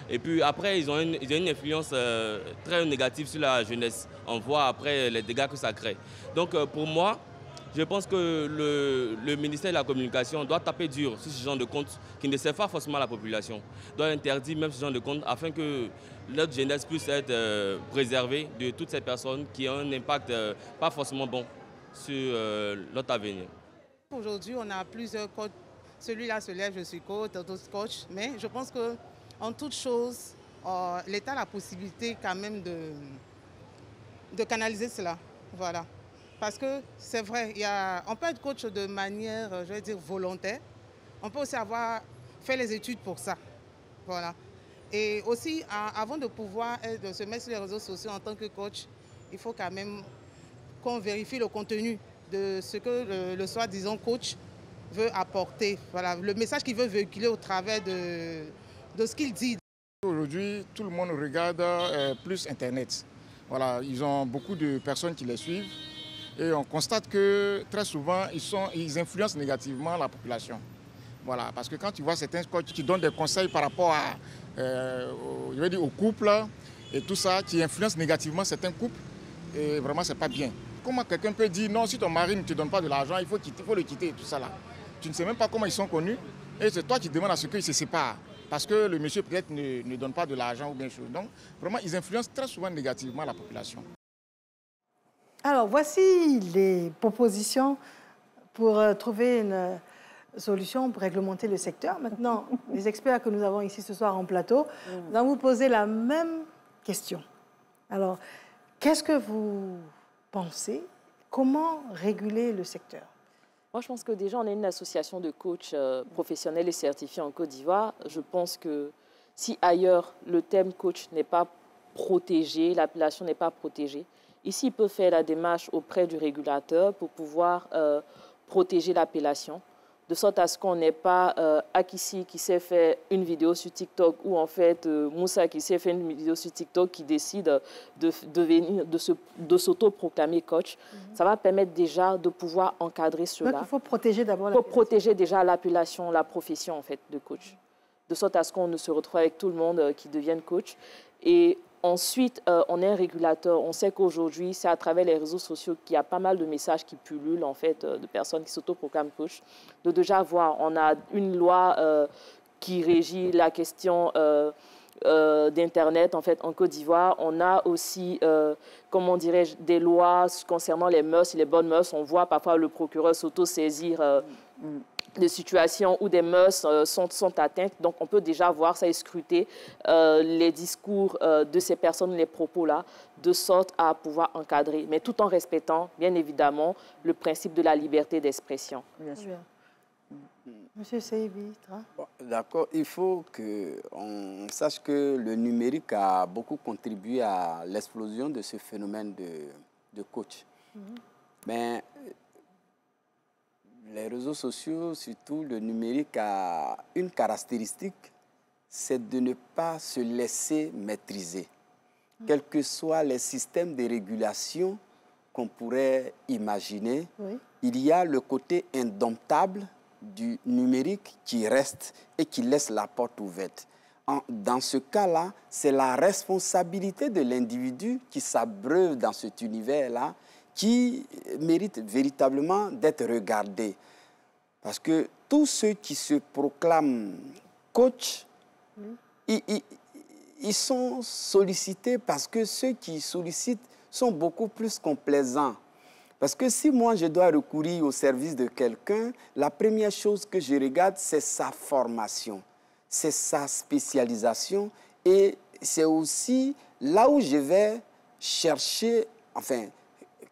Et puis après, ils ont une influence très négative sur la jeunesse. On voit après les dégâts que ça crée. Donc pour moi, je pense que le ministère de la Communication doit taper dur sur ce genre de compte qui ne sert pas forcément à la population. Doit interdire même ce genre de compte afin que notre jeunesse puisse être préservée de toutes ces personnes qui ont un impact pas forcément bon sur notre avenir. Aujourd'hui, on a plusieurs coachs. Celui-là se lève, je suis coach, d'autres coachs. Mais je pense qu'en toute chose, l'État a la possibilité quand même de canaliser cela. Voilà. Parce que c'est vrai, on peut être coach de manière, je vais dire, volontaire. On peut aussi avoir fait les études pour ça. Voilà. Et aussi, avant de pouvoir de se mettre sur les réseaux sociaux en tant que coach, il faut quand même qu'on vérifie le contenu de ce que le soi-disant coach veut apporter. Voilà, le message qu'il veut véhiculer au travers de ce qu'il dit. Aujourd'hui, tout le monde regarde plus Internet. Voilà, ils ont beaucoup de personnes qui les suivent. Et on constate que très souvent, ils influencent négativement la population. Voilà, parce que quand tu vois certains coachs qui donnent des conseils par rapport au couple et tout ça, qui influencent négativement certains couples, et vraiment, c'est pas bien. Comment quelqu'un peut dire non, si ton mari ne te donne pas de l'argent, il faut le quitter et tout ça là. Tu ne sais même pas comment ils sont connus et c'est toi qui demandes à ce qu'ils se séparent. Parce que le monsieur peut-être ne donne pas de l'argent ou bien chose. Donc, vraiment, ils influencent très souvent négativement la population. Alors, voici les propositions pour trouver une solution pour réglementer le secteur. Maintenant, les experts que nous avons ici ce soir en plateau, nous allons vous poser la même question. Alors, qu'est-ce que vous pensez? Comment réguler le secteur? Moi, je pense que déjà, on a une association de coachs professionnels et certifiés en Côte d'Ivoire. Je pense que si ailleurs, le thème coach n'est pas protégé, l'appellation n'est pas protégée, ici, il peut faire la démarche auprès du régulateur pour pouvoir protéger l'appellation, de sorte à ce qu'on n'ait pas Akissi qui s'est fait une vidéo sur TikTok ou en fait Moussa qui s'est fait une vidéo sur TikTok qui décide de s'auto-proclamer coach. Ça va permettre déjà de pouvoir encadrer cela. Donc il faut protéger d'abord l'appellation. Il faut protéger déjà l'appellation, la profession en fait de coach, de sorte à ce qu'on ne se retrouve avec tout le monde qui devienne coach. Et ensuite, on est un régulateur. On sait qu'aujourd'hui, c'est à travers les réseaux sociaux qu'il y a pas mal de messages qui pullulent, en fait, de personnes qui s'autoproclament coach. De déjà voir, on a une loi qui régit la question d'Internet, en fait, en Côte d'Ivoire. On a aussi, comment dirais-je, des lois concernant les mœurs et les bonnes mœurs. On voit parfois le procureur s'auto-saisir des situations où des mœurs sont atteintes. Donc, on peut déjà voir ça et scruter les discours de ces personnes, les propos-là, de sorte à pouvoir encadrer, mais tout en respectant, bien évidemment, le principe de la liberté d'expression. Bien sûr. Monsieur Seibi. Bon, d'accord, il faut qu'on sache que le numérique a beaucoup contribué à l'explosion de ce phénomène de coach. Mais les réseaux sociaux, surtout le numérique, a une caractéristique, c'est de ne pas se laisser maîtriser. Quels que soient les systèmes de régulation qu'on pourrait imaginer, il y a le côté indomptable du numérique qui reste et qui laisse la porte ouverte. Dans ce cas-là, c'est la responsabilité de l'individu qui s'abreuve dans cet univers-là qui mérite véritablement d'être regardé. Parce que tous ceux qui se proclament coach, ils sont sollicités parce que ceux qui sollicitent sont beaucoup plus complaisants. Parce que si moi, je dois recourir au service de quelqu'un, la première chose que je regarde, c'est sa formation, c'est sa spécialisation et c'est aussi là où je vais chercher, enfin,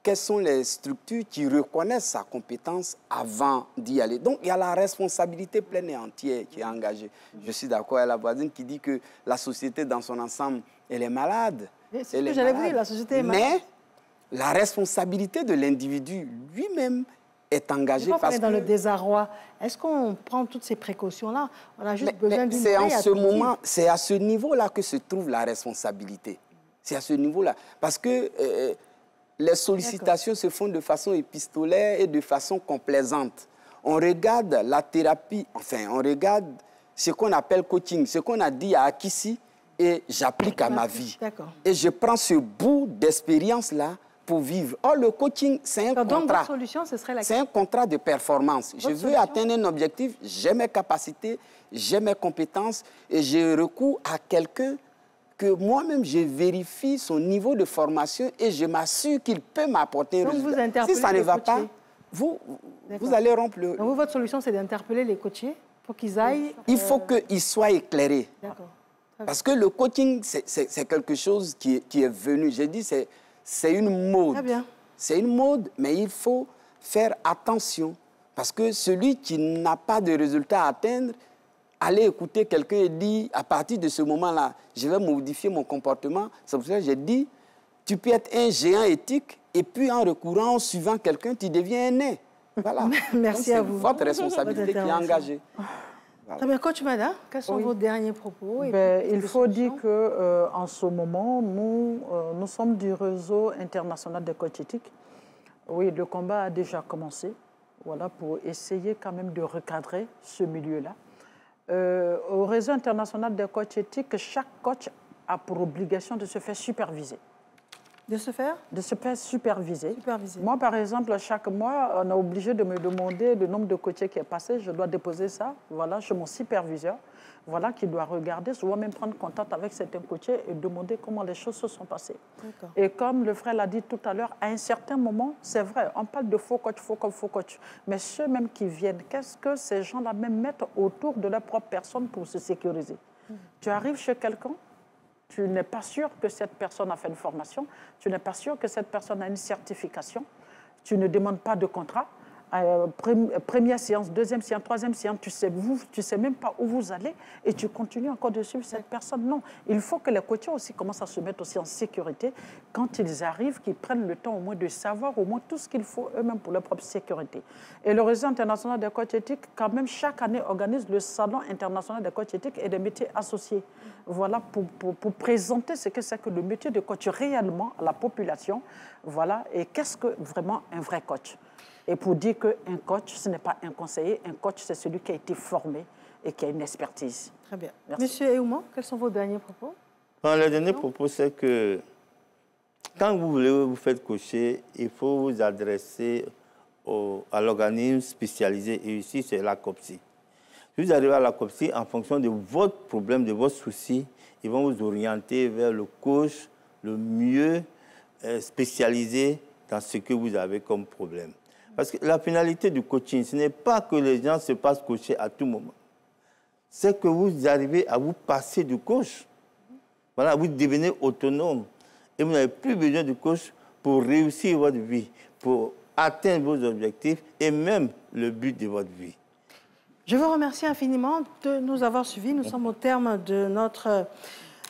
quelles sont les structures qui reconnaissent sa compétence avant d'y aller. Donc, il y a la responsabilité pleine et entière qui est engagée. Je suis d'accord avec la voisine qui dit que la société dans son ensemble, elle est malade. C'est ce que j'allais vous dire, la société est malade. Mais la responsabilité de l'individu lui-même est engagée. Parce que dans le désarroi, est-ce qu'on prend toutes ces précautions-là? On a juste besoin d'une c'est à ce niveau-là que se trouve la responsabilité. C'est à ce niveau-là. Parce que les sollicitations se font de façon épistolaire et de façon complaisante. On regarde la thérapie, enfin, on regarde ce qu'on appelle coaching, ce qu'on a dit à Akissi, et j'applique à ma vie. Et je prends ce bout d'expérience-là pour vivre. Or, le coaching, c'est un contrat. Donc, votre solution, ce serait C'est un contrat de performance. Je veux atteindre un objectif, j'ai mes capacités, j'ai mes compétences, et je recours à quelqu'un que moi-même, je vérifie son niveau de formation et je m'assure qu'il peut m'apporter un résultat. Si ça ne va pas, vous allez rompre le... Donc, votre solution, c'est d'interpeller les coachés pour qu'ils aillent... Il faut qu'ils soient éclairés. Parce que le coaching, c'est quelque chose qui est venu. J'ai dit, c'est une mode. C'est une mode, mais il faut faire attention. Parce que celui qui n'a pas de résultat à atteindre, aller écouter quelqu'un et dire, à partir de ce moment-là, je vais modifier mon comportement. C'est pour ça que j'ai dit, tu peux être un géant éthique et puis en recourant, en suivant quelqu'un, tu deviens un nain. Voilà. Merci à vous. C'est votre responsabilité qui est engagée. Voilà. Très bien, Coach Mada, quels sont vos derniers propos il faut dire qu'en ce moment, nous sommes du réseau international des coachs éthiques. Oui, le combat a déjà commencé, voilà, pour essayer quand même de recadrer ce milieu-là. Au réseau international des coachs éthiques, chaque coach a pour obligation de se faire superviser. De se faire? De se faire superviser. Moi, par exemple, chaque mois, on est obligé de me demander le nombre de coachés qui est passé. Je dois déposer ça, voilà, chez mon superviseur, voilà, qui doit regarder, souvent même prendre contact avec certains coachés et demander comment les choses se sont passées. Et comme le frère l'a dit tout à l'heure, à un certain moment, c'est vrai, on parle de faux coach, mais ceux même qui viennent, qu'est-ce que ces gens-là même mettent autour de leur propre personne pour se sécuriser? Tu arrives chez quelqu'un, tu n'es pas sûr que cette personne a fait une formation, tu n'es pas sûr que cette personne a une certification, tu ne demandes pas de contrat. Première séance, deuxième séance, troisième séance, tu sais même pas où vous allez et tu continues encore de suivre cette personne. Non, il faut que les coachs aussi commencent à se mettre aussi en sécurité quand ils arrivent, qu'ils prennent le temps au moins de savoir au moins tout ce qu'il faut eux-mêmes pour leur propre sécurité. Et le réseau international des coachs éthiques, quand même, chaque année organise le salon international des coachs éthiques et des métiers associés. Voilà, pour présenter ce que c'est que le métier de coach réellement à la population. Voilà, et qu'est-ce que vraiment un vrai coach? Et pour dire qu'un coach, ce n'est pas un conseiller, un coach, c'est celui qui a été formé et qui a une expertise. Très bien. Merci. Monsieur Eouman, quels sont vos derniers propos? Le dernier propos, c'est que quand vous voulez vous faire coacher, il faut vous adresser à l'organisme spécialisé. Et ici, c'est la COPSI. Si vous arrivez à la COPSI, en fonction de votre problème, de votre souci, ils vont vous orienter vers le coach le mieux spécialisé dans ce que vous avez comme problème. Parce que la finalité du coaching, ce n'est pas que les gens se passent coacher à tout moment. C'est que vous arrivez à vous passer du coach. Voilà, vous devenez autonome. Et vous n'avez plus besoin du coach pour réussir votre vie, pour atteindre vos objectifs et même le but de votre vie. Je vous remercie infiniment de nous avoir suivis. Nous sommes au terme de notre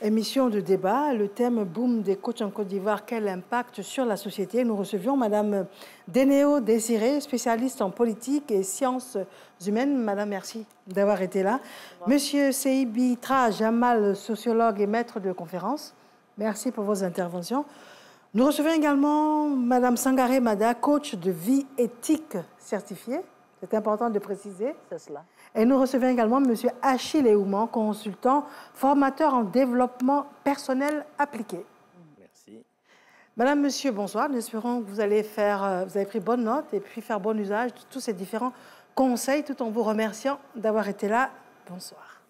émission de débat. Le thème « Boom des coachs en Côte d'Ivoire, quel impact sur la société ?» Nous recevions Madame Dénéo Désiré, spécialiste en politique et sciences humaines. Madame, merci d'avoir été là. Monsieur Seibi Tra Jamal, sociologue et maître de conférence. Merci pour vos interventions. Nous recevons également Madame Sangaré Mada, coach de vie éthique certifiée. C'est important de préciser. C'est cela. Et nous recevons également M. Achille Eouman, consultant, formateur en développement personnel appliqué. Merci. Madame, Monsieur, bonsoir. Nous espérons que vous avez pris bonne note et puis faire bon usage de tous ces différents conseils, tout en vous remerciant d'avoir été là. Bonsoir.